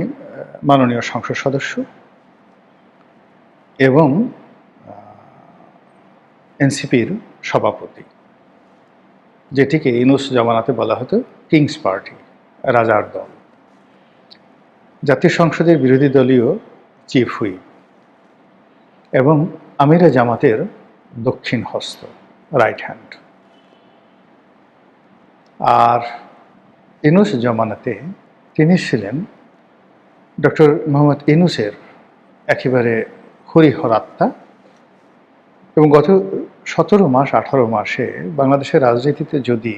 মাননীয় সংসদ সদস্য এবং এনসিপির সভাপতি, যেটিকে ইউনূস জামানাতে বলা হতো কিংস পার্টি, রাজার দল। জাতীয় সংসদের বিরোধী দলীয় চিফ হুইপ এবং আমিরে জামাতের দক্ষিণ হস্ত, রাইট হ্যান্ড। আর ইউনূস জামানাতে তিনি ছিলেন ডক্টর মোহাম্মদ ইউনূসের একেবারে হরিহরাত্মা, এবং গত 17 মাস 18 মাসে বাংলাদেশের রাজনীতিতে যদি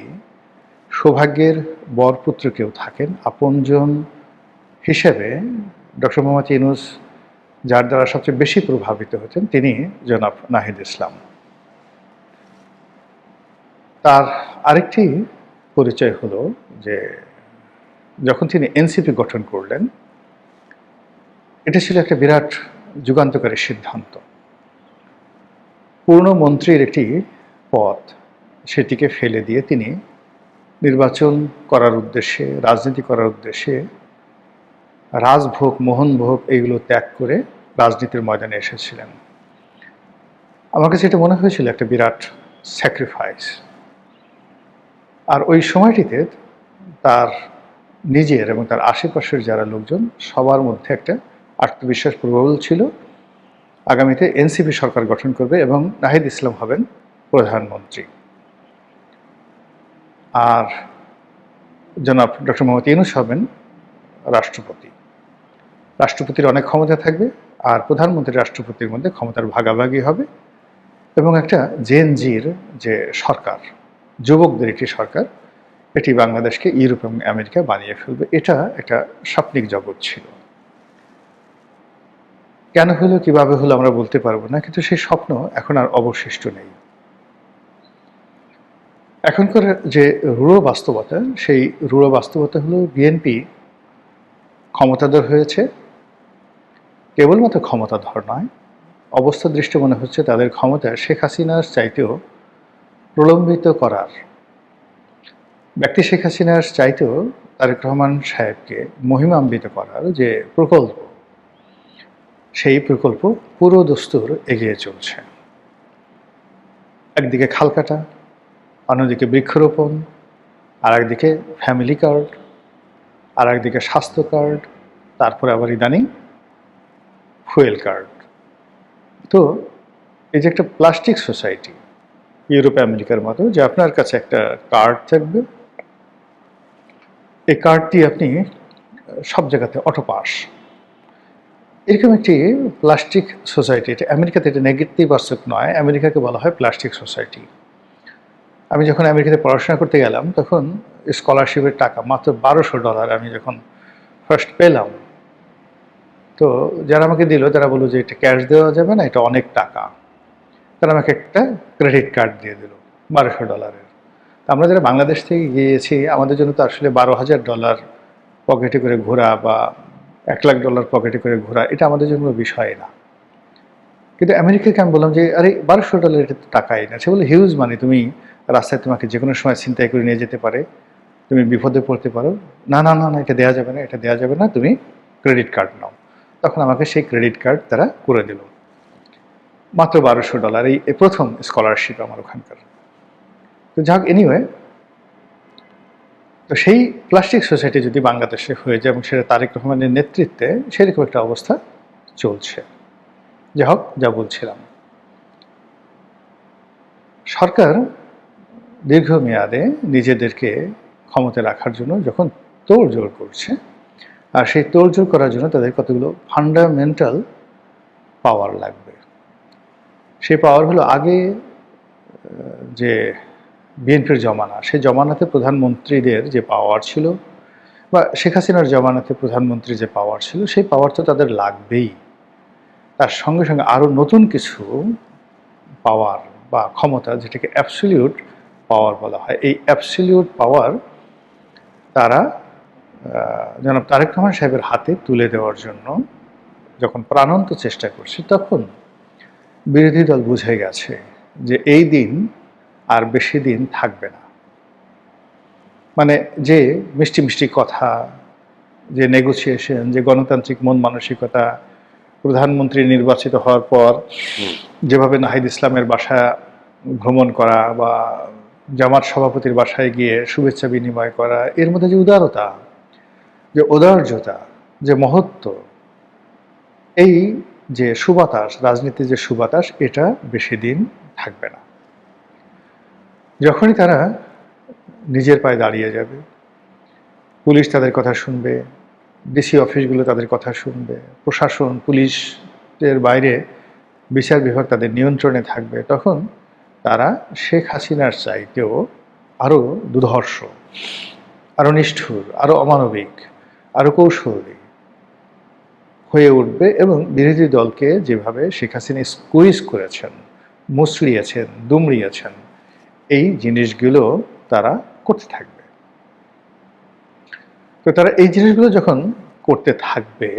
সৌভাগ্যের বরপুত্র কেউ থাকেন, আপনজন হিসেবে ডক্টর মোহাম্মদ ইউনূস যার দ্বারা সবচেয়ে বেশি প্রভাবিত হতেন, তিনি জনাব নাহিদ ইসলাম। তার আরেকটি পরিচয় হলো যে যখন তিনি এনসিপি গঠন করলেন, এটা ছিল একটা বিরাট যুগান্তকারী সিদ্ধান্ত। পূর্ণ মন্ত্রীর একটি পদ, সেটিকে ফেলে দিয়ে তিনি নির্বাচন করার উদ্দেশ্যে, রাজনীতি করার উদ্দেশ্যে রাজভোগ, মোহনভোগ এইগুলো ত্যাগ করে রাজনীতির ময়দানে এসেছিলেন। আমার কাছে এটা মনে হয়েছিল একটা বিরাট স্যাক্রিফাইস। আর ওই সময়টিতে তার নিজের এবং তার আশেপাশের যারা লোকজন, সবার মধ্যে একটা আত্মবিশ্বাস প্রবল ছিল আগামীতে এনসিপি সরকার গঠন করবে এবং নাহিদ ইসলাম হবেন প্রধানমন্ত্রী। আর জনাব ডক্টর মোহাম্মদ ইউনূস হবেন রাষ্ট্রপতি। রাষ্ট্রপতির অনেক ক্ষমতা থাকবে, আর প্রধানমন্ত্রী রাষ্ট্রপতির মধ্যে ক্ষমতার ভাগাভাগি হবে, এবং একটা জেনজির যে সরকার, যুবকদের একটি সরকার, এটি বাংলাদেশকে ইউরোপ এবং আমেরিকা বানিয়ে ফেলবে। এটা একটা স্বপ্নিক জগৎ ছিল। কেন হলো, কিভাবে হলো আমরা বলতে পারবো না, কিন্তু সেই স্বপ্ন এখন আর অবশিষ্ট নেই। এখনকার যে রূঢ় বাস্তবতা, সেই রূঢ় বাস্তবতা হলো বিএনপি ক্ষমতাধর হয়েছে। কেবলমাত্র ক্ষমতাধর নয়, অবস্থা দৃষ্টি মনে হচ্ছে তাদের ক্ষমতা শেখ হাসিনার চাইতেও প্রলম্বিত করার, ব্যক্তি শেখ হাসিনার চাইতেও তারেক রহমান সাহেবকে মহিমান্বিত করার যে প্রকল্প, সেই প্রকল্প পুরো দস্তুর এগিয়ে চলছে। একদিকে খাল কাটা, অন্যদিকে বৃক্ষরোপণ, আর একদিকে ফ্যামিলি কার্ড, আর একদিকে স্বাস্থ্য কার্ড, তারপরে আবার ইদানিং ফুয়েল কার্ড। তো এই যে একটা প্লাস্টিক সোসাইটি ইউরোপ আমেরিকার মতো, যে আপনার কাছে একটা কার্ড থাকবে, এই কার্ডটি আপনি সব জায়গাতে অটো পাস, এরকম একটি প্লাস্টিক সোসাইটি। এটা আমেরিকাতে এটা নেতিবাচক নয়, আমেরিকাকে বলা হয় প্লাস্টিক সোসাইটি। আমি যখন আমেরিকাতে পড়াশোনা করতে গেলাম, তখন স্কলারশিপের টাকা মাত্র $1200 আমি যখন ফার্স্ট পেলাম, তো যারা আমাকে দিল তারা বললো যে এটা ক্যাশ দেওয়া যাবে না, এটা অনেক টাকা। তারা আমাকে একটা ক্রেডিট কার্ড দিয়ে দিল $1200। আমরা যারা বাংলাদেশ থেকে গিয়েছি, আমাদের জন্য তো আসলে $12,000 পকেটে করে ঘোরা বা $1,00,000 পকেটে করে ঘোরা, এটা আমাদের জন্য বিষয় না। কিন্তু আমেরিকাকে আমি বললাম যে আরে $1200 এটা তো টাকাই না। সে বলে হিউজ মানি, তুমি রাস্তায় তোমাকে যে কোনো সময় ছিনতাই করে নিয়ে যেতে পারে, তুমি বিপদে পড়তে পারো। না না না না, এটা দেওয়া যাবে না, এটা দেওয়া যাবে না, তুমি ক্রেডিট কার্ড নাও। তখন আমাকে সেই ক্রেডিট কার্ড তারা করে দিল মাত্র $1200। এই প্রথম স্কলারশিপ আমার ওখানকার। তো যাক, এনিওয়ে, তো সেই প্লাস্টিক সোসাইটি যদি বাংলাদেশে হয়ে যায় এবং সেটা তারেক রহমানের নেতৃত্বে, সেরকম একটা অবস্থা চলছে। যা হোক, যা বলছিলাম, সরকার দীর্ঘমেয়াদে নিজেদেরকে ক্ষমতায় রাখার জন্য যখন তোড়জোড় করছে, আর সেই তোড়জোড় করার জন্য তাদের কতগুলো ফান্ডামেন্টাল পাওয়ার লাগবে। সেই পাওয়ার হলো আগে যে বিএনপির জমানা, সেই জমানাতে প্রধানমন্ত্রীদের যে পাওয়ার ছিল, বা শেখ হাসিনার জমানাতে প্রধানমন্ত্রীর যে পাওয়ার ছিল, সেই পাওয়ার তো তাদের লাগবেই। তার সঙ্গে সঙ্গে আরও নতুন কিছু পাওয়ার বা ক্ষমতা, যেটাকে অ্যাবসলিউট পাওয়ার বলা হয়, এই অ্যাবসলিউট পাওয়ার তারা জনাব তারেক রহমান সাহেবের হাতে তুলে দেওয়ার জন্য যখন প্রাণান্ত চেষ্টা করছে, তখন বিরোধী দল বুঝে গেছে যে এই দিন আর বেশি দিন থাকবে না। মানে যে মিষ্টি মিষ্টি কথা, যে নেগোসিয়েশন, যে গণতান্ত্রিক মন মানসিকতা, প্রধানমন্ত্রী নির্বাচিত হওয়ার পর যেভাবে নাহিদ ইসলামের বাসা ভ্রমণ করা বা জামাত সভাপতির বাসায় গিয়ে শুভেচ্ছা বিনিময় করা, এর মধ্যে যে উদারতা, যে ঔদার্যতা, যে মহত্ব, এই যে সুবাতাস, রাজনীতির যে সুবাতাস, এটা বেশি দিন থাকবে না। যখনই তারা নিজের পায়ে দাঁড়িয়ে যাবে, পুলিশ তাদের কথা শুনবে, ডিসি অফিসগুলো তাদের কথা শুনবে, প্রশাসন, পুলিশের বাইরে বিচার বিভাগ তাদের নিয়ন্ত্রণে থাকবে, তখন তারা শেখ হাসিনার চাইতেও আরও দুর্ধর্ষ, আরও নিষ্ঠুর, আরও অমানবিক, আরও কৌশলী হয়ে উঠবে। এবং বিরোধী দলকে যেভাবে শেখ হাসিনা স্কুইজ করেছেন, মুচড়িয়েছেন, দুমড়িয়েছেন, এই জিনিসগুলো তারা করতে থাকবে। তো তারা এই জিনিসগুলো যখন করতে থাকবে,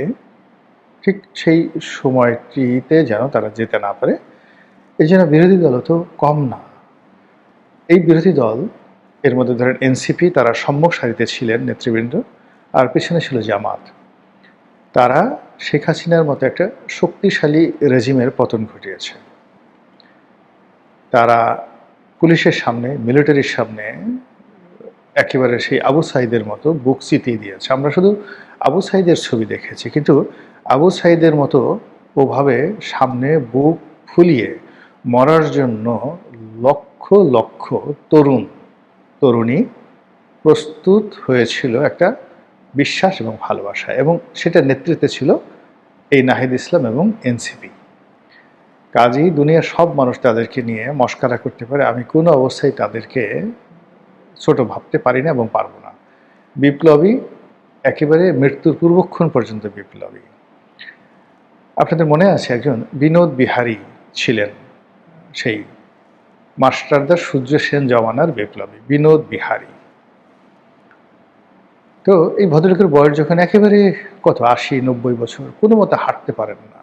ঠিক সেই সময়টিতে যেন তারা যেতে না পারে, এই জন্য বিরোধী দলও তো কম না। এই বিরোধী দল, এর মধ্যে ধরেন এনসিপি, তারা সম্মুখ সারিতে ছিলেন নেতৃবৃন্দ, আর পেছনে ছিল জামাত। তারা শেখ হাসিনার মতো একটা শক্তিশালী রেজিমের পতন ঘটিয়েছে। তারা পুলিশের সামনে, মিলিটারির সামনে একেবারে সেই আবু সাইদের মতো বুক চিতিয়ে দিয়েছে। আমরা শুধু আবু সাইদের ছবি দেখেছি, কিন্তু আবু সাইদের মতো ওভাবে সামনে বুক ফুলিয়ে মরার জন্য লক্ষ লক্ষ তরুণ তরুণী প্রস্তুত হয়েছিল একটা বিশ্বাস এবং ভালোবাসা, এবং সেটা নেতৃত্বে ছিল এই নাহিদ ইসলাম এবং এনসিপি। কাজেই দুনিয়ার সব মানুষ তাদেরকে নিয়ে মস্কারা করতে পারে, আমি কোনো অবস্থায় তাদেরকে ছোট ভাবতে পারি না এবং পারবো না। বিপ্লবী, একেবারে মৃত্যুর পূর্বক্ষণ পর্যন্ত বিপ্লবী। আপনাদের মনে আছে একজন বিনোদ বিহারী ছিলেন, সেই মাস্টারদার সূর্য সেন জমানার বিপ্লবী বিনোদ বিহারী। তো এই ভদ্রলোকের বয়স যখন একেবারে কত 80-90 বছর, কোনো মতো হাঁটতে পারেন না।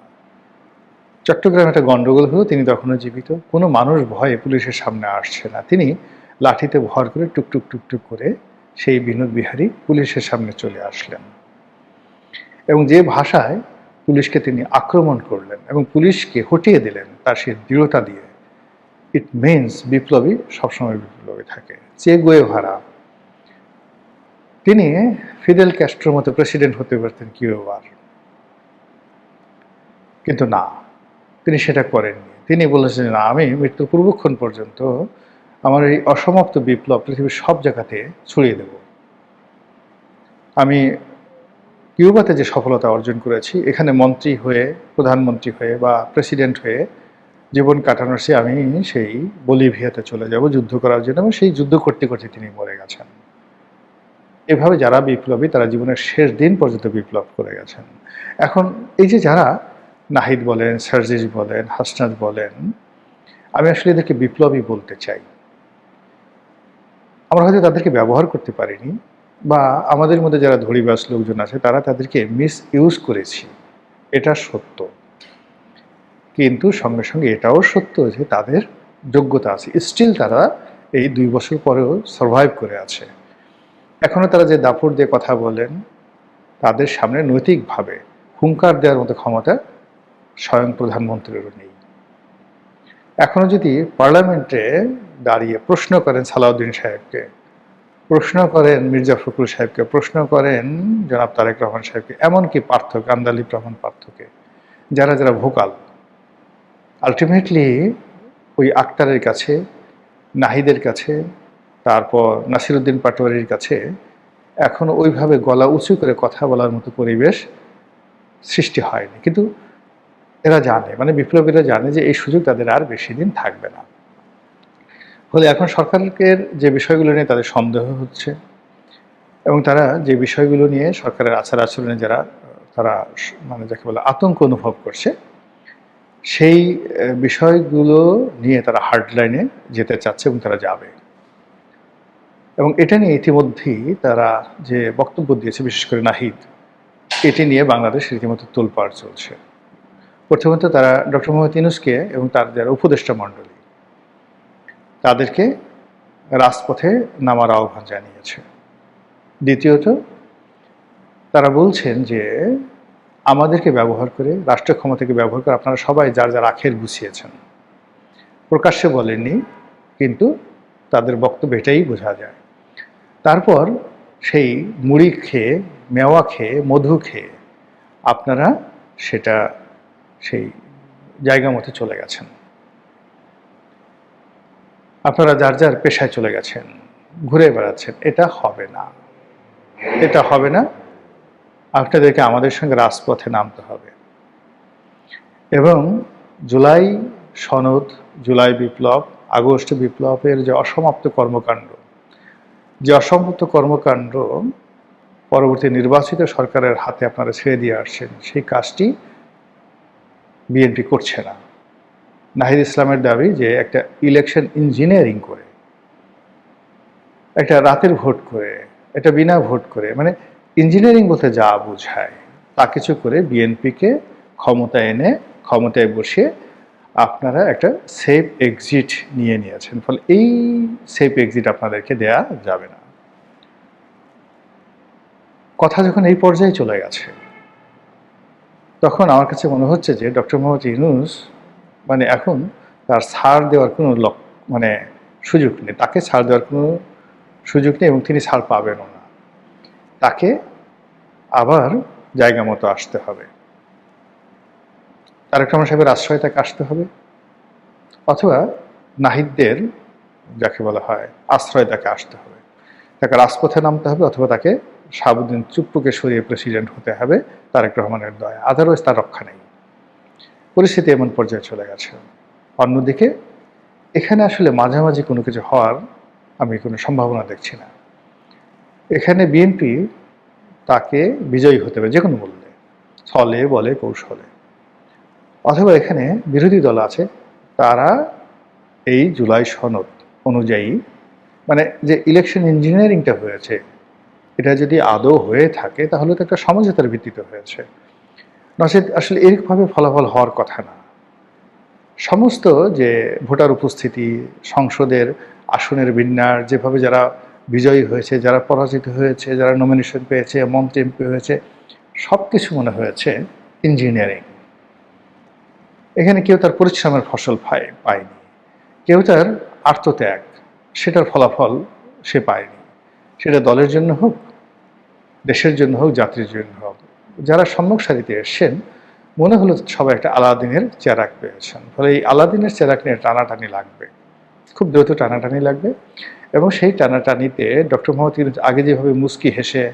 চট্টগ্রামে একটা গন্ডগোল হলো, তিনি তখনও জীবিত। কোনো মানুষ ভয়ে পুলিশের সামনে আসছে না, তিনি লাঠিতে ভর করে টুকটুক টুকটুক করে সেই বিনোদ বিহারী পুলিশের সামনে চলে আসলেন, এবং যে ভাষায় পুলিশকে তিনি আক্রমণ করলেন এবং পুলিশকে হটিয়ে দিলেন, তার সেই দৃঢ়তা দিয়ে, ইট মিনস বিপ্লবী সবসময় বিপ্লবী থাকে। চে গুয়েভারা, তিনি ফিদেল ক্যাস্ট্রোর মতো প্রেসিডেন্ট হতে পারতেন কিউবার, কিন্তু না, তিনি সেটা করেননি। তিনি বলেছেন, না, আমি মৃত্যুর পূর্বক্ষণ পর্যন্ত আমার এই অসমাপ্ত বিপ্লব পৃথিবীর সব জায়গাতে ছড়িয়ে দেব। আমি কিউবাতে যে সফলতা অর্জন করেছি, এখানে মন্ত্রী হয়ে, প্রধানমন্ত্রী হয়ে বা প্রেসিডেন্ট হয়ে জীবন কাটানোর চেয়ে আমি সেই বলিভিয়াতে চলে যাব যুদ্ধ করার জন্য, এবং সেই যুদ্ধ করতে করতে তিনি মরে গেছেন। এভাবে যারা বিপ্লবী, তারা জীবনের শেষ দিন পর্যন্ত বিপ্লব করে গেছেন। এখন এই যে যারা নাহিদ বলেন, সার্জিস বলেন, হাসনাত বলেন, আমি আসলে এদেরকে বিপ্লবী বলতে চাই। আমরা হয়তো তাদেরকে ব্যবহার করতে পারিনি, বা আমাদের মধ্যে যারা ধড়িবাজ লোকজন আছে তারা তাদেরকে মিস ইউজ করেছি, এটা সত্য। কিন্তু সঙ্গে সঙ্গে এটাও সত্য যে তাদের যোগ্যতা আছে, স্টিল তারা এই 2 বছর পরেও সার্ভাইভ করে আছে। এখনও তারা যে দাপট দিয়ে কথা বলেন, তাদের সামনে নৈতিকভাবে হুঙ্কার দেওয়ার মতো ক্ষমতা স্বয়ং প্রধানমন্ত্রীরও নেই। এখনও যদি পার্লামেন্টে দাঁড়িয়ে প্রশ্ন করেন সালাউদ্দিন সাহেবকে, প্রশ্ন করেন মির্জা ফখরুল সাহেবকে, প্রশ্ন করেন জনাব তারেক রহমান সাহেবকে, এমনকি পার্থ, কান্দালিব রহমান পার্থকে, যারা যারা ভোকাল, আলটিমেটলি ওই আক্তারের কাছে, নাহিদের কাছে, তারপর নাসিরুদ্দিন পাটোয়ারির কাছে এখন ওইভাবে গলা উঁচু করে কথা বলার মতো পরিবেশ সৃষ্টি হয়নি। কিন্তু এরা জানে, মানে বিপ্লবীরা জানে যে এই সুযোগ তাদের আর বেশি দিন থাকবে না। ফলে এখন সরকারের যে বিষয়গুলো নিয়ে তাদের সন্দেহ হচ্ছে এবং তারা যে বিষয়গুলো নিয়ে সরকারের আচার আচরণে তারা মানে যাকে বলে আতঙ্ক অনুভব করছে, সেই বিষয়গুলো নিয়ে তারা হার্ডলাইনে যেতে চাচ্ছে এবং তারা যাবে। এবং এটা নিয়ে ইতিমধ্যেই তারা যে বক্তব্য দিয়েছে, বিশেষ করে নাহিদ, এটি নিয়ে বাংলাদেশ রীতিমতো তোলপাড় চলছে। প্রথমত তারা ডক্টর মোহাম্মদ ইউনূসকে এবং তার যারা উপদেষ্টা মণ্ডলী তাদেরকে রাজপথে নামার আহ্বান জানিয়েছে। দ্বিতীয়ত তারা বলছেন যে আমাদেরকে ব্যবহার করে, রাষ্ট্র ক্ষমতাকে ব্যবহার করে আপনারা সবাই যার যার আখের গুছিয়েছেন। প্রকাশ্যে বলেননি, কিন্তু তাদের বক্তব্য এটাই বোঝা যায়। তারপর সেই মুড়ি খেয়ে, মেওয়া খেয়ে, মধু খেয়ে আপনারা সেটা সেই জায়গা মতো চলে গেছেন। আপনারা যার যার পেশায় চলে গেছেন, ঘুরে বেড়াচ্ছেন। এটা হবে না, এটা হবে না। আপনাদেরকে আমাদের সঙ্গে রাজপথে নামতে হবে এবং জুলাই সনদ, জুলাই বিপ্লব, আগস্ট বিপ্লবের যে অসমাপ্ত কর্মকাণ্ড পরবর্তী নির্বাচিত সরকারের হাতে আপনারা ছেড়ে দিয়ে আসছেন, সেই কাজটি বিএনপি করছে না। নাহিদ ইসলামের দাবি যে একটা ইলেকশন ইঞ্জিনিয়ারিং করে, একটা রাতের ভোট করে, একটা বিনা ভোট করে, মানে ইঞ্জিনিয়ারিং বলতে যা বোঝায় তা কিছু করে বিএনপিকে ক্ষমতায় বসিয়ে আপনারা একটা সেফ এক্সিট নিয়েছেন। ফলে এই সেফ এক্সিট আপনাদেরকে দেয়া যাবে না। কথা যখন এই পর্যায়ে চলে গেছে, তখন আমার কাছে মনে হচ্ছে যে ডক্টর মোহাম্মদ ইউনূস মানে এখন তার ছাড় দেওয়ার কোনো সুযোগ নেই। তাকে ছাড় দেওয়ার কোনো সুযোগ নেই এবং তিনি ছাড় পাবেনও না। তাকে আবার জায়গা মতো আসতে হবে, তারেক রহমান সাহেবের আশ্রয় তাকে আসতে হবে, অথবা নাহিদদের যাকে বলা হয় আশ্রয় তাকে আসতে হবে। তাকে রাজপথে নামতে হবে, অথবা তাকে শাহাবুদ্দিন চুপ্পুকে সরিয়ে প্রেসিডেন্ট হতে হবে তারেক রহমানের দয়া। আদারওয়াইজ তার রক্ষা নেই। পরিস্থিতি এমন পর্যায়ে চলে গেছে। অন্যদিকে এখানে আসলে মাঝামাঝি কোনো কিছু হওয়ার আমি কোনো সম্ভাবনা দেখছি না। এখানে বিএনপি তাকে বিজয়ী হতে হবে যে কোনো মূল্যে, ছলে বলে কৌশলে। অথবা এখানে বিরোধী দল আছে, তারা এই জুলাই সনদ অনুযায়ী মানে যে ইলেকশন ইঞ্জিনিয়ারিংটা হয়েছে, এটা যদি আদৌ হয়ে থাকে তাহলে তো একটা সমঝোতার ভিত্তিতে হয়েছে। নচেত আসলে এরকমভাবে ফলাফল হওয়ার কথা না। সমস্ত যে ভোটার উপস্থিতি, সংসদের আসনের বিন্যাস, যেভাবে যারা বিজয়ী হয়েছে, যারা পরাজিত হয়েছে, যারা নমিনেশন পেয়েছে, মন্ত্রী এমপি হয়েছে, সব কিছু মনে হয়েছে ইঞ্জিনিয়ারিং। এখানে কেউ তার পরিশ্রমের ফসল পায়নি, কেউ তার আত্মত্যাগ সেটার ফলাফল সে পায়নি। সেটা দলের জন্য হোক, দেশের জন্য হোক, জাতির জন্য হোক। যারা সম্মুখ সারিতে এসছেন মনে হলো সবাই একটা আলাদিনের চেরাক পেয়েছেন। ফলে এই আলাদিনের চেরাক নিয়ে টানাটানি লাগবে, খুব দ্রুত টানাটানি লাগবে। এবং সেই টানাটানিতে ডক্টর মোহাম্মদ ইউনূস আগে যেভাবে মুচকি হেসে,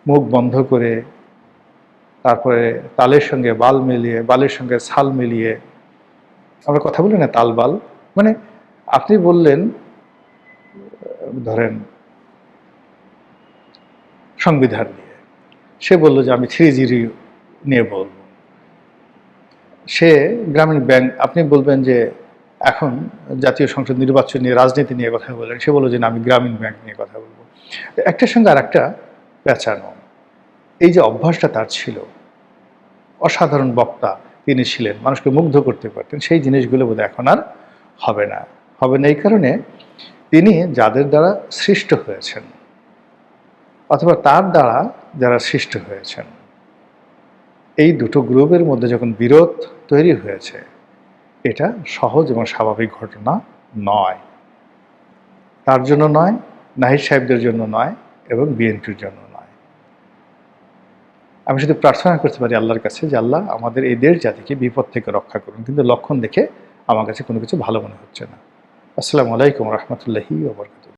মুখ বন্ধ করে, তারপরে তালের সঙ্গে বাল মিলিয়ে, বালের সঙ্গে ছাল মিলিয়ে, আমরা কথা বলি না তাল বাল, মানে আপনি বললেন ধরেন সংবিধান নিয়ে, সে বলল যে আমি 3G নিয়ে বলব। সে গ্রামীণ ব্যাংক, আপনি বলবেন যে এখন জাতীয় সংসদ নির্বাচন নিয়ে, রাজনীতি নিয়ে কথা বললেন, সে বলল যে না আমি গ্রামীণ ব্যাংক নিয়ে কথা বলবো। একটার সঙ্গে আর একটা পেঁচানো, এই যে অভ্যাসটা তার ছিল, অসাধারণ বক্তা তিনি ছিলেন, মানুষকে মুগ্ধ করতে পারতেন, সেই জিনিসগুলো বোধহয় এখন আর হবে না। এই কারণে তিনি যাদের দ্বারা সৃষ্ট হয়েছেন অথবা তার দ্বারা যারা সৃষ্ট হয়েছেন, এই দুটো গ্রুপের মধ্যে যখন বিরোধ তৈরি হয়েছে, এটা সহজ এবং স্বাভাবিক ঘটনা নয়। তার জন্য নয়, নাহিদ সাহেবদের জন্য নয়, এবং বিএনপির জন্য নয়। আমি শুধু প্রার্থনা করতে পারি আল্লাহর কাছে যে আল্লাহ আমাদের এই দেশ জাতিকে বিপদ থেকে রক্ষা করুন। কিন্তু লক্ষণ দেখে আমার কাছে কোনো কিছু ভালো মনে হচ্ছে না। আসসালামু আলাইকুম রহমতুল্লাহি ওয়া বারাকাতুহু।